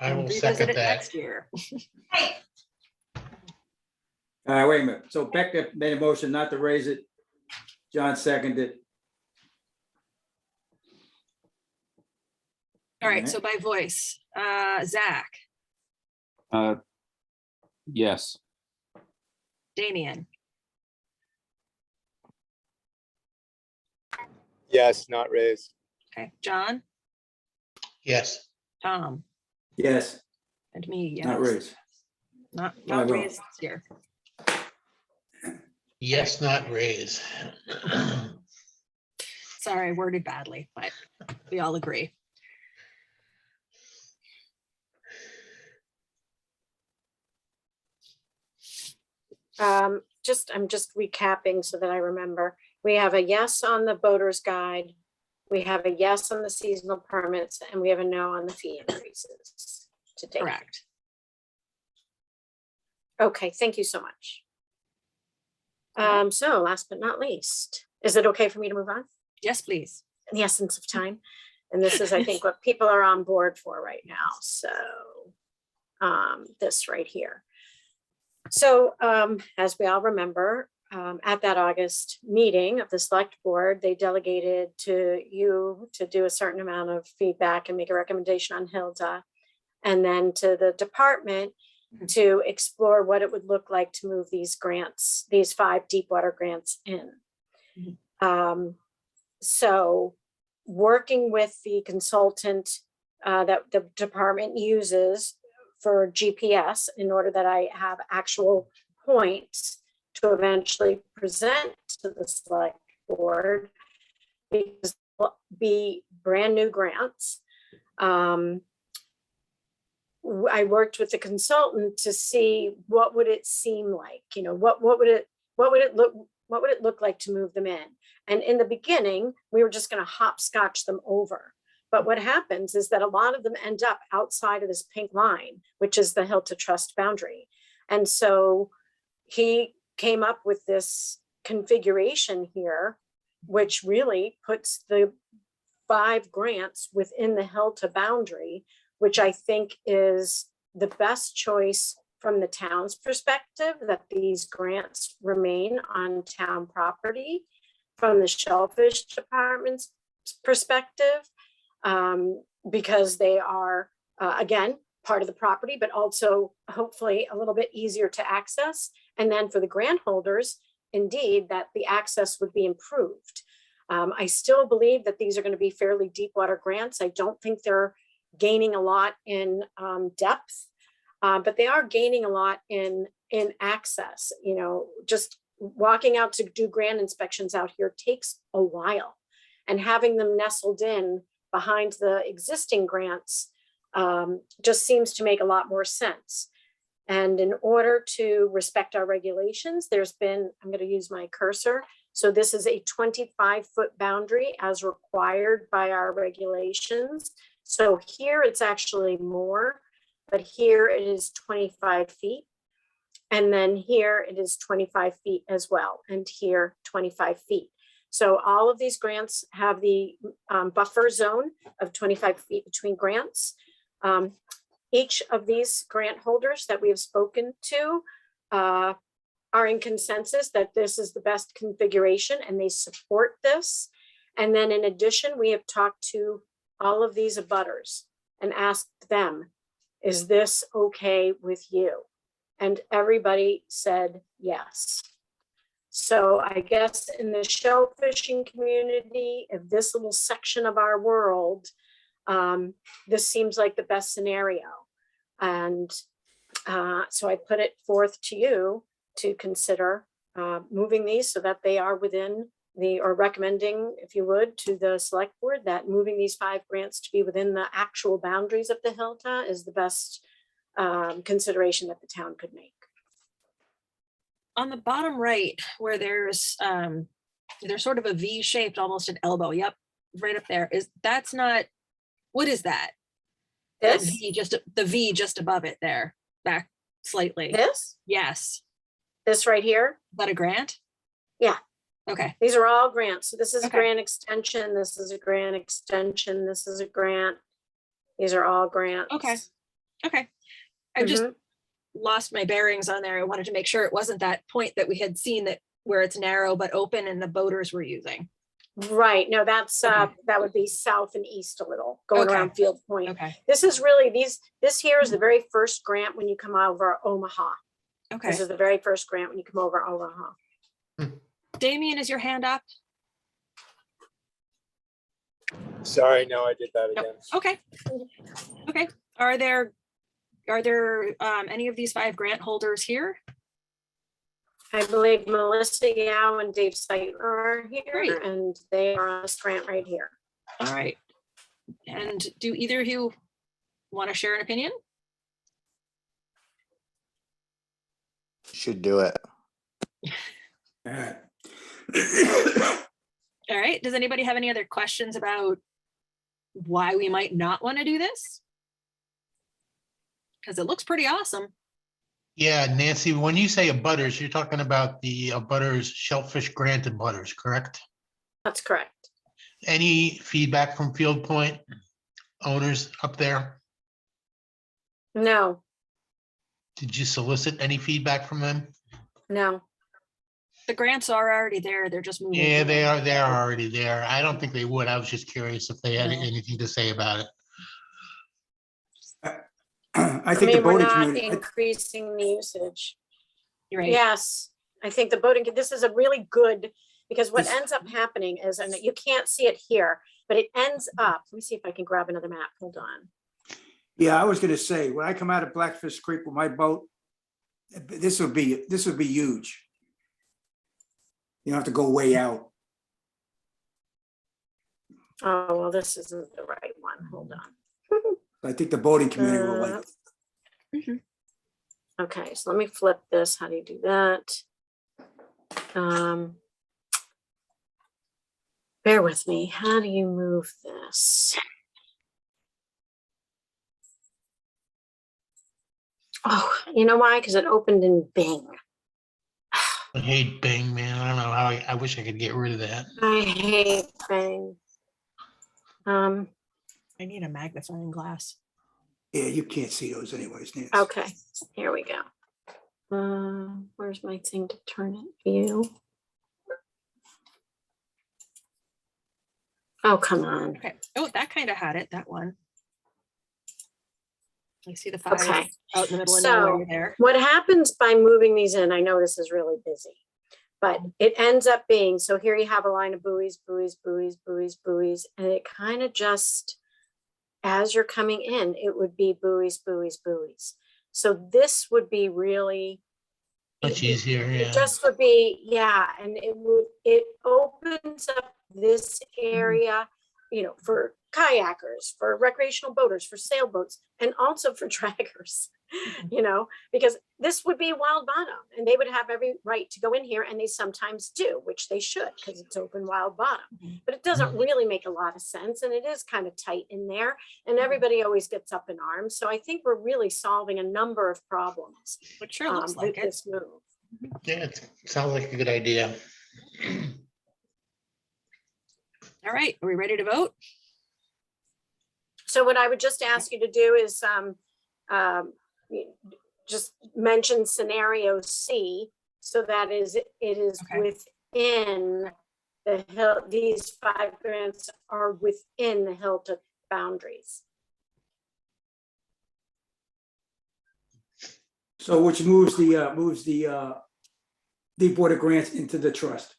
S4: and
S6: will
S4: revisit
S6: second
S4: it
S6: that.
S4: next year.
S1: Wait a minute. So Becca made a motion not to raise it. John seconded.
S4: All right, so by voice, Zach,
S5: Yes.
S4: Damian,
S9: Yes, not raised.
S4: okay, John,
S6: Yes,
S4: Tom,
S1: Yes,
S4: and me, yes.
S1: not raised.
S4: Not
S1: I will.
S4: raised this year.
S6: yes, not raise.
S4: Sorry, I worded badly, but we all agree.
S2: I'm just recapping so that I remember. We have a yes on the voter's guide. We have a yes on the seasonal permits, and we have a no on the fee increases to date.
S4: Correct.
S2: Okay, thank you so much. So last but not least, is it okay for me to move on?
S4: Yes, please.
S2: In the essence of time. And this is, I think, what people are on board for right now. So this right here. So as we all remember, at that August meeting of the select board, they delegated to you to do a certain amount of feedback and make a recommendation on Hilda. And then to the department to explore what it would look like to move these grants, these 5 deep water grants in. So working with the consultant that the department uses for GPS in order that I have actual points to eventually present to the select board, because they'll be brand new grants. I worked with the consultant to see what would it seem like, you know, what would it look like to move them in. And in the beginning, we were just going to hopscotch them over. But what happens is that a lot of them end up outside of this pink line, which is the Hilda Trust boundary. And so he came up with this configuration here, which really puts the 5 grants within the Hilda boundary, which I think is the best choice from the town's perspective, that these grants remain on town property. From the Shellfish Department's perspective, because they are, again, part of the property, but also hopefully a little bit easier to access. And then for the grant holders, indeed, that the access would be improved. I still believe that these are going to be fairly deep water grants. I don't think they're gaining a lot in depth, but they are gaining a lot in access. You know, just walking out to do grant inspections out here takes a while, and having them nestled in behind the existing grants just seems to make a lot more sense. And in order to respect our regulations, there's been, I'm going to use my cursor. So this is a 25-foot boundary as required by our regulations. So here it's actually more, but here it is 25 feet. And then here it is 25 feet as well. And here 25 feet. So all of these grants have the buffer zone of 25 feet between grants. Each of these grant holders that we have spoken to are in consensus that this is the best configuration and they support this. And then in addition, we have talked to all of these abutters and asked them, is this okay with you? And everybody said yes. So I guess in the shellfishing community, if this little section of our world, this seems like the best scenario. And so I put it forth to you to consider moving these so that they are within the, or recommending, if you would, to the select board that moving these 5 grants to be within the actual boundaries of the Hilltop is the best consideration that the town could make.
S4: On the bottom right, where there's sort of a V shaped, almost an elbow. Yep, right up there. That's not, what is that? That
S2: This,
S4: V, just the V just above it there, back slightly.
S2: this,
S4: Yes.
S2: this right here.
S4: Is that a grant?
S2: Yeah.
S4: Okay.
S2: These are all grants. So this is a
S4: Okay.
S2: grant extension. This is a grant extension. This is a grant. These are all grants.
S4: Okay. Okay. I just
S2: Mhm.
S4: lost my bearings on there. I wanted to make sure it wasn't that point that we had seen that where it's narrow but open and the boaters were using.
S2: Right. No, that's
S4: Okay.
S2: that would be south and east a little, going
S4: Okay.
S2: around Field Point.
S4: Okay.
S2: This is really this here is the very first grant when you come over Omaha.
S4: Okay.
S2: This is the very first grant when you come over Omaha.
S4: Damien, is your hand up?
S9: Sorry, no, I did that
S4: No.
S9: again.
S4: Okay. Okay. Are there any of these 5 grant holders here?
S2: I believe Melissa Yao and Dave Seitler are here,
S4: Great.
S2: and they are on this grant right here.
S4: All right. And do either of you want to share an opinion?
S10: Should do it.
S1: All right.
S4: All right. Does anybody have any other questions about why we might not want to do this? Because it looks pretty awesome.
S6: Yeah, Nancy, when you say abutters, you're talking about the abutters, Shellfish grant abutters, correct?
S2: That's correct.
S6: Any feedback from Field Point owners up there?
S2: No,
S6: Did you solicit any feedback from them?
S2: no.
S4: The grants are already there. They're just moving.
S6: Yeah,
S4: forward.
S6: they are already there. I don't think they would. I was just curious if they had
S4: No.
S6: anything to say about it.
S1: I
S2: I
S1: think the
S2: mean, we're
S1: boating
S2: not
S1: community,
S2: increasing the usage.
S4: You're right.
S2: Yes, I think the boating, this is a really good, because what
S1: This-
S2: ends up happening is, and you can't see it here, but it ends up, let me see if I can grab another map. Hold on.
S1: yeah, I was gonna say, when I come out of Blackfish Creek with my boat, this would be huge. You don't have to go way out.
S2: Oh, well, this isn't the right one. Hold on.
S1: I think the boating community will like it.
S4: Mhm.
S2: Okay, so let me flip this. How do you do that? Bear with me. How do you move this? Oh, you know why? Because it opened in Bing.
S6: I hate Bing, man. I don't know how, I wish I could get rid of that.
S2: I hate Bing.
S4: I need a magnifying glass.
S1: Yeah, you can't see those anyways, Nancy.
S2: Okay, here we go. Where's my thing to turn it view? Oh, come on.
S4: Okay. Oh, that kind of had it, that one. I see the 5
S2: Okay.
S4: out in the middle of
S2: So-
S4: nowhere there.
S2: What happens by moving these in, I know this is really busy, but it ends up being, so here you have a line of buoys, buoys, buoys, buoys, buoys, and it kind of just, as you're coming in, it would be buoys, buoys, buoys. So this would be really.
S6: Much easier,
S2: It
S6: yeah.
S2: just would be, yeah, and it opens up this area, you know, for kayakers, for recreational boaters, for sailboats, and also for draggers. you know, because this would be wild bottom and they would have every right to go in here, and they sometimes do, which they should, because it's open wild bottom. But it doesn't really make a lot of sense, and it is kind of tight in there, and everybody always gets up in arms. So I think we're really solving a number of problems
S4: It sure looks
S2: with
S4: like it.
S2: this move.
S6: Yeah, it sounds like a good idea.
S4: All right, are we ready to vote?
S2: So what I would just ask you to do is just mention scenario C, so that is, it is
S4: Okay.
S2: within the hill, these 5 grants are within the Hilltop boundaries.
S1: So which moves the deep water grants into the trust.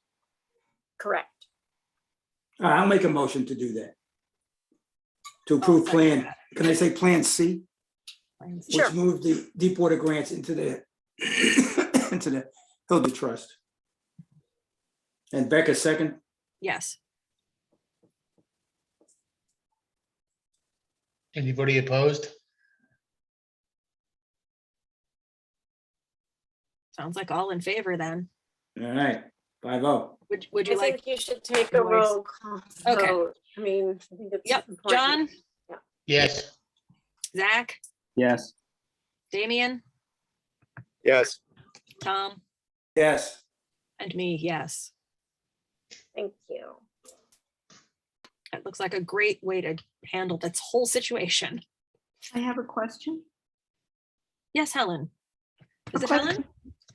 S2: Correct.
S1: I'll make a motion to do that. To approve
S4: second
S1: plan, can I say Plan C?
S2: Sure.
S1: Which moved the deep water grants into the into the Hilltop Trust. And Becca second.
S4: Yes.
S6: Anybody opposed?
S4: Sounds like all in favor then.
S1: All right, 5-0.
S4: Would
S2: I
S4: you like,
S2: think you should take a
S4: voice?
S2: roll call
S4: Okay.
S2: vote. I mean, I think it's
S4: yep,
S2: important.
S4: John,
S6: Yes.
S4: Zach,
S5: Yes.
S4: Damian,
S9: Yes.
S4: Tom,
S1: Yes.
S4: and me, yes.
S2: Thank you.
S4: That looks like a great way to handle this whole situation.
S8: I have a question.
S4: Yes, Helen. Is
S8: A
S4: it Helen?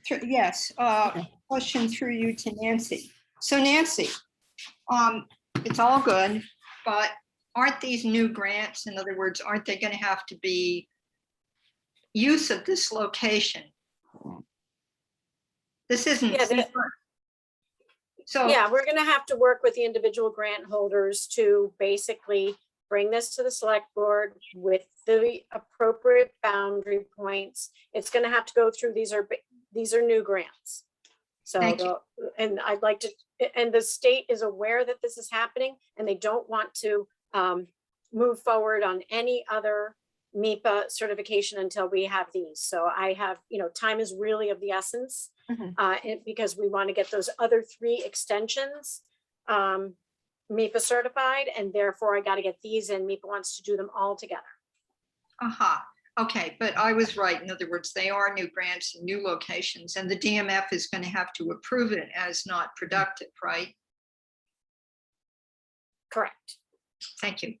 S8: question Yes,
S4: Okay.
S8: question through you to Nancy. So Nancy, it's all good, but aren't these new grants, in other words, aren't they gonna have to be use of this location? This isn't.
S2: Yeah,
S8: So.
S2: Yeah, we're gonna have to work with the individual grant holders to basically bring this to the select board with the appropriate boundary points. It's gonna have to go through, these are new grants. So,
S8: Thank you.
S2: and I'd like to, and the state is aware that this is happening, and they don't want to move forward on any other MIPA certification until we have these. So I have, time is really of the essence. Because we want to get those other 3 extensions MIPA certified, and therefore I got to get these in. MIPA wants to do them all together.
S8: Aha, okay, but I was right. In other words, they are new grants and new locations, and the DMF is going to have to approve it as not productive, right?
S2: Correct.
S8: Thank you.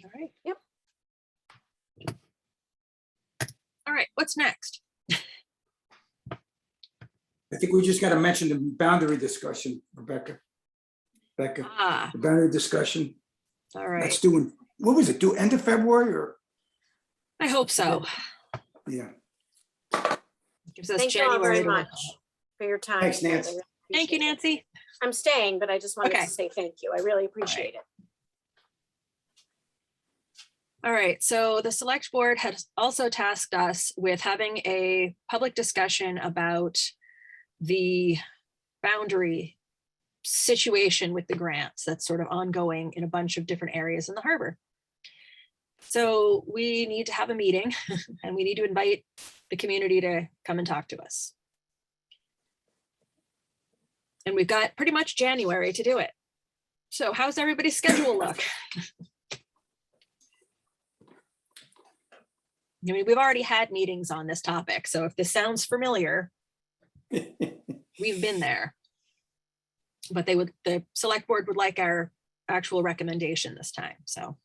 S4: All right.
S2: Yep.
S4: All right, what's next?
S1: I think we just got to mention the boundary discussion, Rebecca. Becca,
S4: Ah,
S1: the boundary discussion.
S4: all
S1: That's
S4: right.
S1: doing, what was it, due end of February or?
S4: I hope so.
S1: Yeah.
S4: Gives us
S2: Thank you all
S4: January
S2: very
S4: to work
S2: much
S4: on.
S2: for your time.
S1: Thanks,
S2: guys. I
S1: Nancy.
S2: really
S4: Thank you,
S2: appreciate it.
S4: Nancy.
S2: I'm staying, but I just wanted
S4: Okay.
S2: to say thank you. I really appreciate it.
S4: All right, so the select board has also tasked us with having a public discussion about the boundary situation with the grants that's sort of ongoing in a bunch of different areas in the harbor. So we need to have a meeting and we need to invite the community to come and talk to us. And we've got pretty much January to do it. So how's everybody's schedule look? I mean, we've already had meetings on this topic, so if this sounds familiar, we've been there. But the select board would like our actual recommendation this time, so.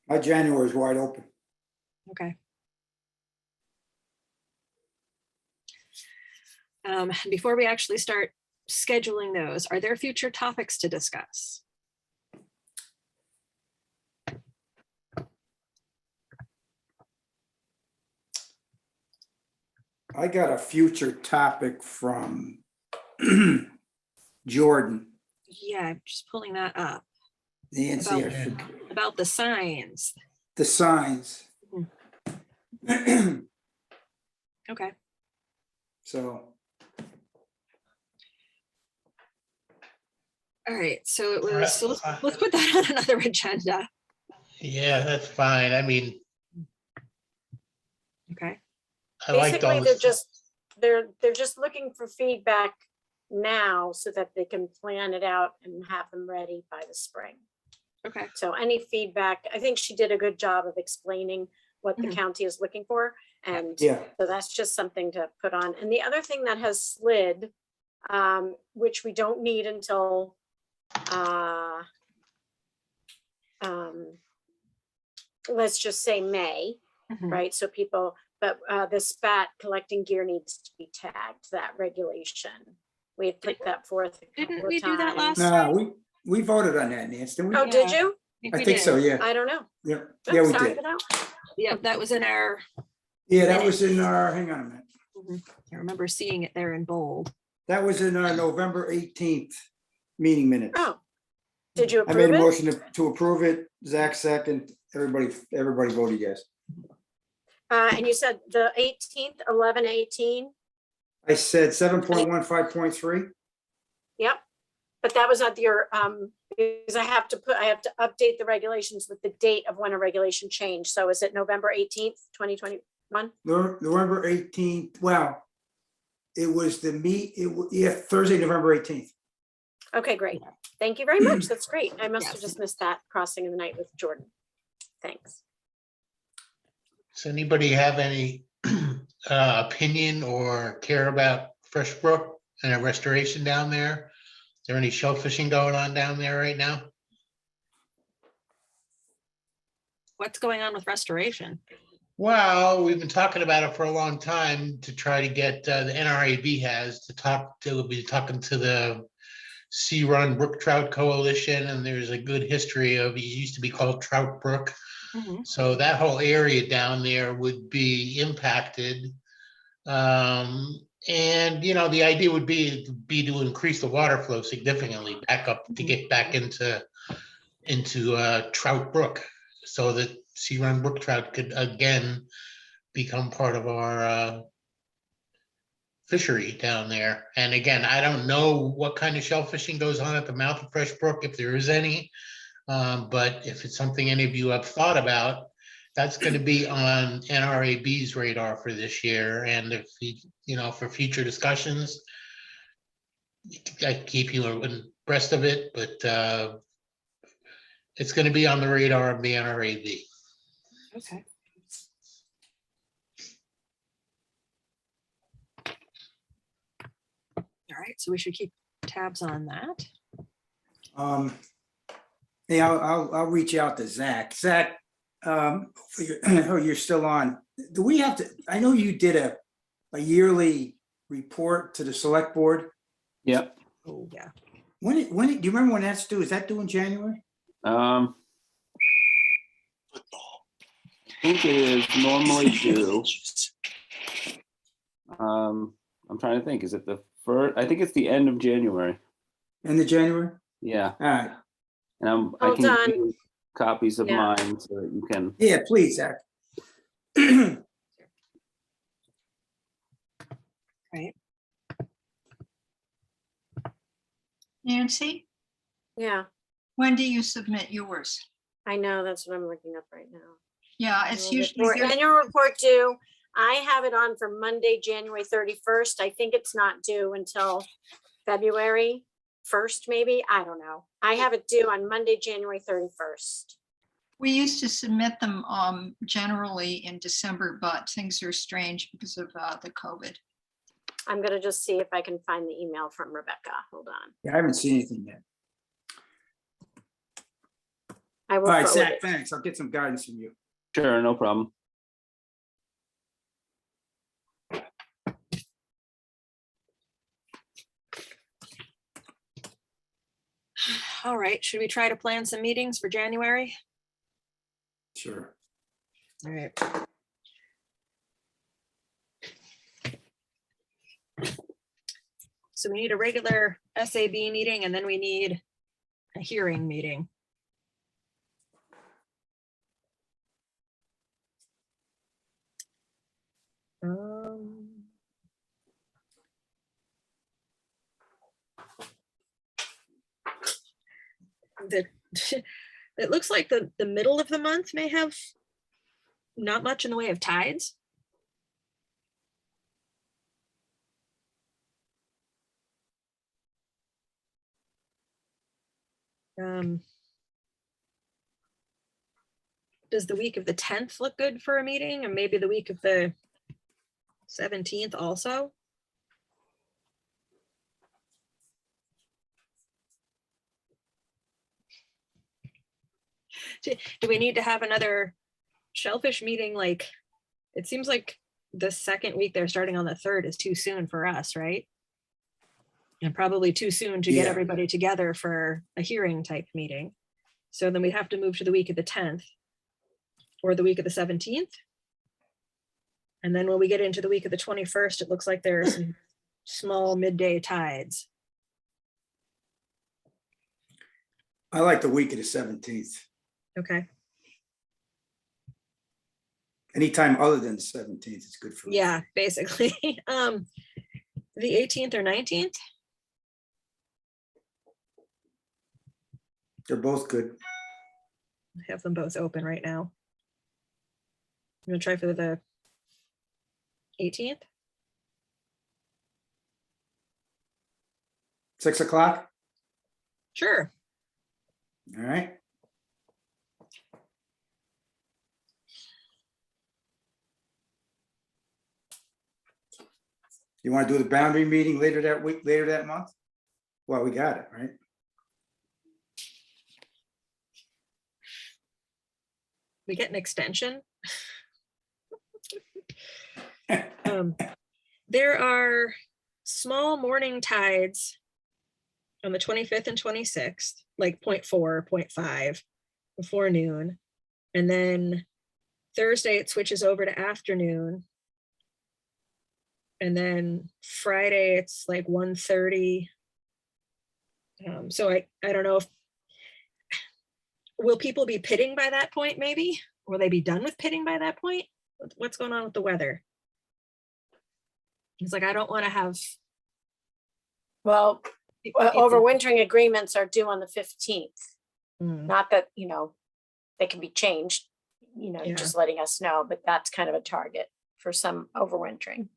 S1: My January is wide open.
S4: Okay. Before we actually start scheduling those, are there future topics to discuss?
S1: I got a future topic from Jordan.
S4: Yeah, I'm just pulling that up
S1: Nancy,
S4: About-
S1: I forget
S4: about the signs.
S1: the signs.
S4: Okay,
S1: So
S4: All right, so it was, so let's put that on another agenda.
S6: Yeah, that's fine. I mean,
S4: Okay,
S6: I liked
S2: Basically,
S6: all
S2: they're
S6: this.
S2: just, they're just looking for feedback now so that they can plan it out and have them ready by the spring.
S4: okay.
S2: So any feedback, I think she did a good job of explaining what the
S4: Mhm.
S2: county is looking for. And
S1: Yeah,
S2: so that's just something to put on. And the other thing that has slid, which we don't need until, let's just say May,
S4: Mhm.
S2: right? So people, but the spat collecting gear needs to be tagged, that regulation. We had put that forth a
S4: Didn't
S2: couple
S4: we
S2: of
S4: do that
S2: times.
S4: last?
S1: we voted on that, Nancy, didn't we?
S2: Oh, did
S4: Yeah.
S2: you?
S1: I
S4: we
S1: think
S4: did.
S1: so, yeah.
S2: I don't know.
S1: Yeah,
S2: Oops,
S1: yeah, we
S2: sorry
S1: did.
S2: for that.
S4: Yep, that was in our,
S1: Yeah, that was in our, hang on a minute.
S4: I remember seeing it there in bold.
S1: That was in our November 18th meeting minutes.
S2: Oh, did you
S1: I made
S2: approve
S1: a
S2: it?
S1: motion to approve it. Zach second. Everybody voted yes.
S2: And you said the 18th, 11/18?
S1: I said 7.15.3.
S2: Yep. But that was at your, because I have to update the regulations with the date of when a regulation changed. So is it November 18th, 2021?
S1: November 18th. Well, it was Thursday, November 18th.
S2: Okay, great. Thank you very much. That's great. I must have
S4: Yes.
S2: just missed that crossing of the night with Jordan. Thanks.
S6: Does anybody have any opinion or care about Fresh Brook and a restoration down there? Is there any shellfishing going on down there right now?
S4: What's going on with restoration?
S6: Well, we've been talking about it for a long time to try to get, the NRAB has we'll be talking to the Sea Run Brook Trout Coalition, and there's a good history of, it used to be called Trout Brook.
S4: Mhm.
S6: So that whole area down there would be impacted. And, the idea would be to increase the water flow significantly back up, to get back into Trout Brook, so that Sea Run Brook Trout could again become part of our fishery down there. And again, I don't know what kind of shellfishing goes on at the mouth of Fresh Brook, if there is any. But if it's something any of you have thought about, that's going to be on NRAB's radar for this year. And if for future discussions, I keep you abreast of it, but it's going to be on the radar of the NRAB.
S4: Okay. All right, so we should keep tabs on that.
S1: Yeah, I'll reach out to Zach. Zach, you're still on. Do we have to, I know you did a yearly report to the select board.
S5: Yep.
S4: Oh, yeah.
S1: Do you remember when that's due? Is that due in January?
S5: I think it is normally due. I'm trying to think, is it the first? I think it's the end of January.
S1: End of January?
S5: Yeah,
S1: All right.
S5: and I
S2: Hold
S5: can
S2: on.
S5: give you copies of
S2: Yeah.
S5: mine so that you can.
S1: Yeah, please, Zach.
S4: Right.
S8: Nancy,
S2: Yeah,
S8: when do you submit yours?
S2: I know. That's what I'm looking up right now.
S8: Yeah, it's
S2: Annual
S8: usually
S2: report-
S8: good.
S2: Annual report due. I have it on for Monday, January 31st. I think it's not due until February 1st, maybe. I don't know. I have it due on Monday, January 31st.
S8: We used to submit them generally in December, but things are strange because of the COVID.
S2: I'm gonna just see if I can find the email from Rebecca. Hold on.
S1: Yeah, I haven't seen anything yet.
S2: I will
S1: All right,
S2: forward
S1: Zach,
S2: it.
S1: thanks. I'll get some guidance from you.
S5: Sure, no problem.
S4: All right, should we try to plan some meetings for January?
S1: Sure.
S4: All right. So we need a regular SAB meeting and then we need a hearing meeting. the, it looks like the middle of the month may have not much in the way of tides. Does the week of the 10th look good for a meeting, and maybe the week of the 17th also? Do we need to have another Shellfish meeting? Like, it seems like the second week they're starting on the 3rd is too soon for us, right? And probably too soon to get
S1: Yeah.
S4: everybody together for a hearing type meeting. So then we'd have to move to the week of the 10th or the week of the 17th. And then when we get into the week of the 21st, it looks like there are some small midday tides.
S1: I like the week of the 17th.
S4: Okay.
S1: Anytime other than the 17th is good for me.
S4: Yeah, basically. The 18th or 19th?
S1: They're both good.
S4: I have them both open right now. I'm gonna try for the 18th.
S1: 6 o'clock.
S4: Sure.
S1: All right. You want to do the boundary meeting later that week, later that month? Well, we got it, right?
S4: We get an extension. There are small morning tides on the 25th and 26th, like 0.4, 0.5 before noon. And then Thursday, it switches over to afternoon. And then Friday, it's like 1:30. So I don't know if, will people be pitting by that point maybe? Will they be done with pitting by that point? What's going on with the weather? It's like, I don't want to have.
S2: Well,
S4: it's a-
S2: overwintering agreements are due on the 15th.
S4: Mm,
S2: Not that, they can be changed,
S4: Yeah.
S2: just letting us know, but that's kind of a target for some overwintering.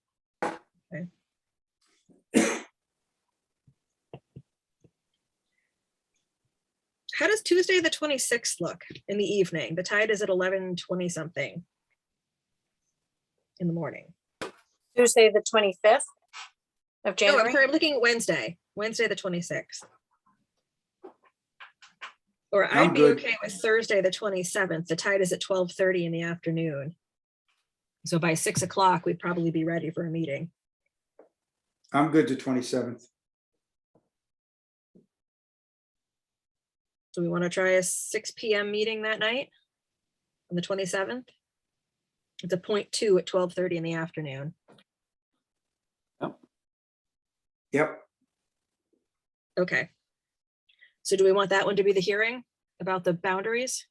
S4: How does Tuesday the 26th look in the evening? The tide is at 11:20 something in the morning.
S2: Tuesday, the 25th of
S4: Oh, I'm
S2: January.
S4: sorry, I'm looking at Wednesday the 26th. Or
S1: I'm
S4: I'd be
S1: good.
S4: okay with Thursday the 27th. The tide is at 12:30 in the afternoon. So by 6 o'clock, we'd probably be ready for a meeting.
S1: I'm good to 27th.
S4: Do we want to try a 6 p.m. meeting that night on the 27th? It's a 0.2 at 12:30 in the afternoon.
S1: Yep.
S4: Okay. So do we want that one to be the hearing about the boundaries?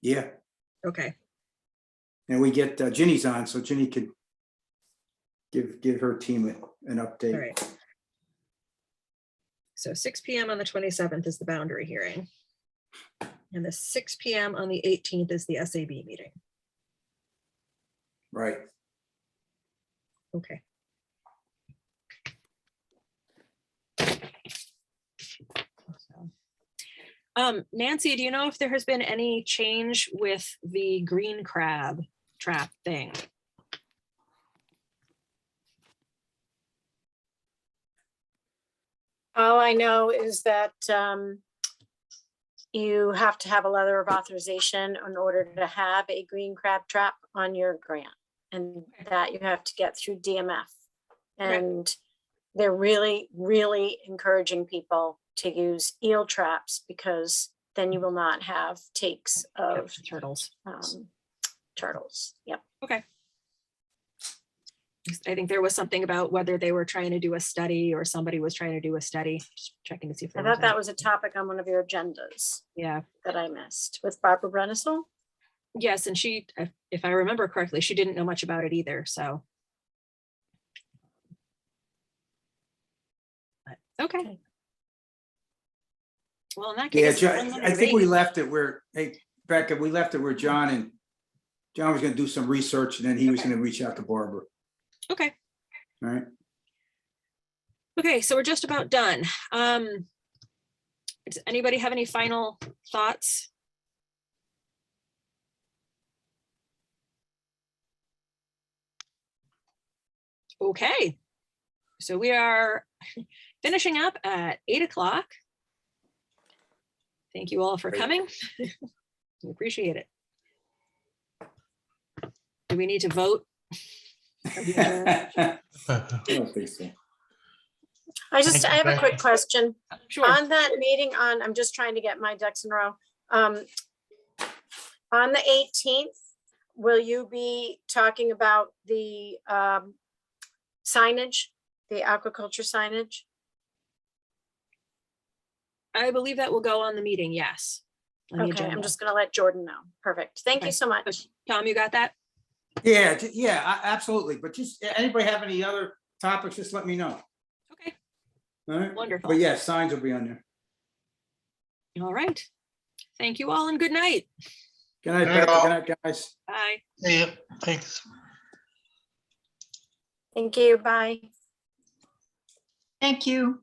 S1: Yeah.
S4: Okay.
S1: And we get Ginny's on, so Ginny could give her team an update.
S4: All right. So 6 p.m. on the 27th is the boundary hearing. And the 6 p.m. on the 18th is the SAB meeting.
S1: Right.
S4: Okay. Nancy, do you know if there has been any change with the green crab trap thing?
S2: All I know is that you have to have a letter of authorization in order to have a green crab trap on your grant. And that you have to get through DMF.
S4: Okay.
S2: And they're really, really encouraging people to use eel traps because then you will not have takes of
S4: Turtles.
S2: turtles. Yep.
S4: Okay. I think there was something about whether they were trying to do a study or somebody was trying to do a study, just checking to see if
S2: I
S4: there
S2: thought that
S4: any-
S2: was a topic on one of your agendas
S4: Yeah.
S2: that I missed with Barbara Brennisel.
S4: Yes, and she, if I remember correctly, she didn't know much about it either, so. But Okay. Well, in that
S1: Yeah,
S4: case.
S1: I think we left it where, hey, Becca, we left it where John was gonna do some research and then he was
S4: Okay.
S1: gonna reach out to Barbara,
S4: Okay.
S1: all right?
S4: Okay, so we're just about done. Does anybody have any final thoughts? Okay, so we are finishing up at 8 o'clock. Thank you all for coming. We appreciate it. Do we need to vote?
S1: I don't think so.
S2: I
S6: Thank you,
S2: have a quick
S6: Becky.
S2: question.
S4: Sure.
S2: On that meeting I'm just trying to get my ducks in a row. On the 18th, will you be talking about the signage, the aquaculture signage?
S4: I believe that will go on the meeting, yes. on the
S2: Okay, I'm
S4: agenda.
S2: just gonna let Jordan know. Perfect. Thank
S4: Okay.
S2: you so much.
S4: Tom, you got that?
S1: Yeah, absolutely. But just, anybody have any other topics, just let me know.
S4: Okay,
S1: All right?
S4: wonderful.
S1: But yeah, signs will be on there.
S4: All right. Thank you all and good night.
S1: Good night,
S6: Good night,
S1: Becca.
S6: all.
S1: Good night, guys.
S4: Bye.
S6: Yeah, thanks.
S2: Thank you. Bye.
S8: Thank you.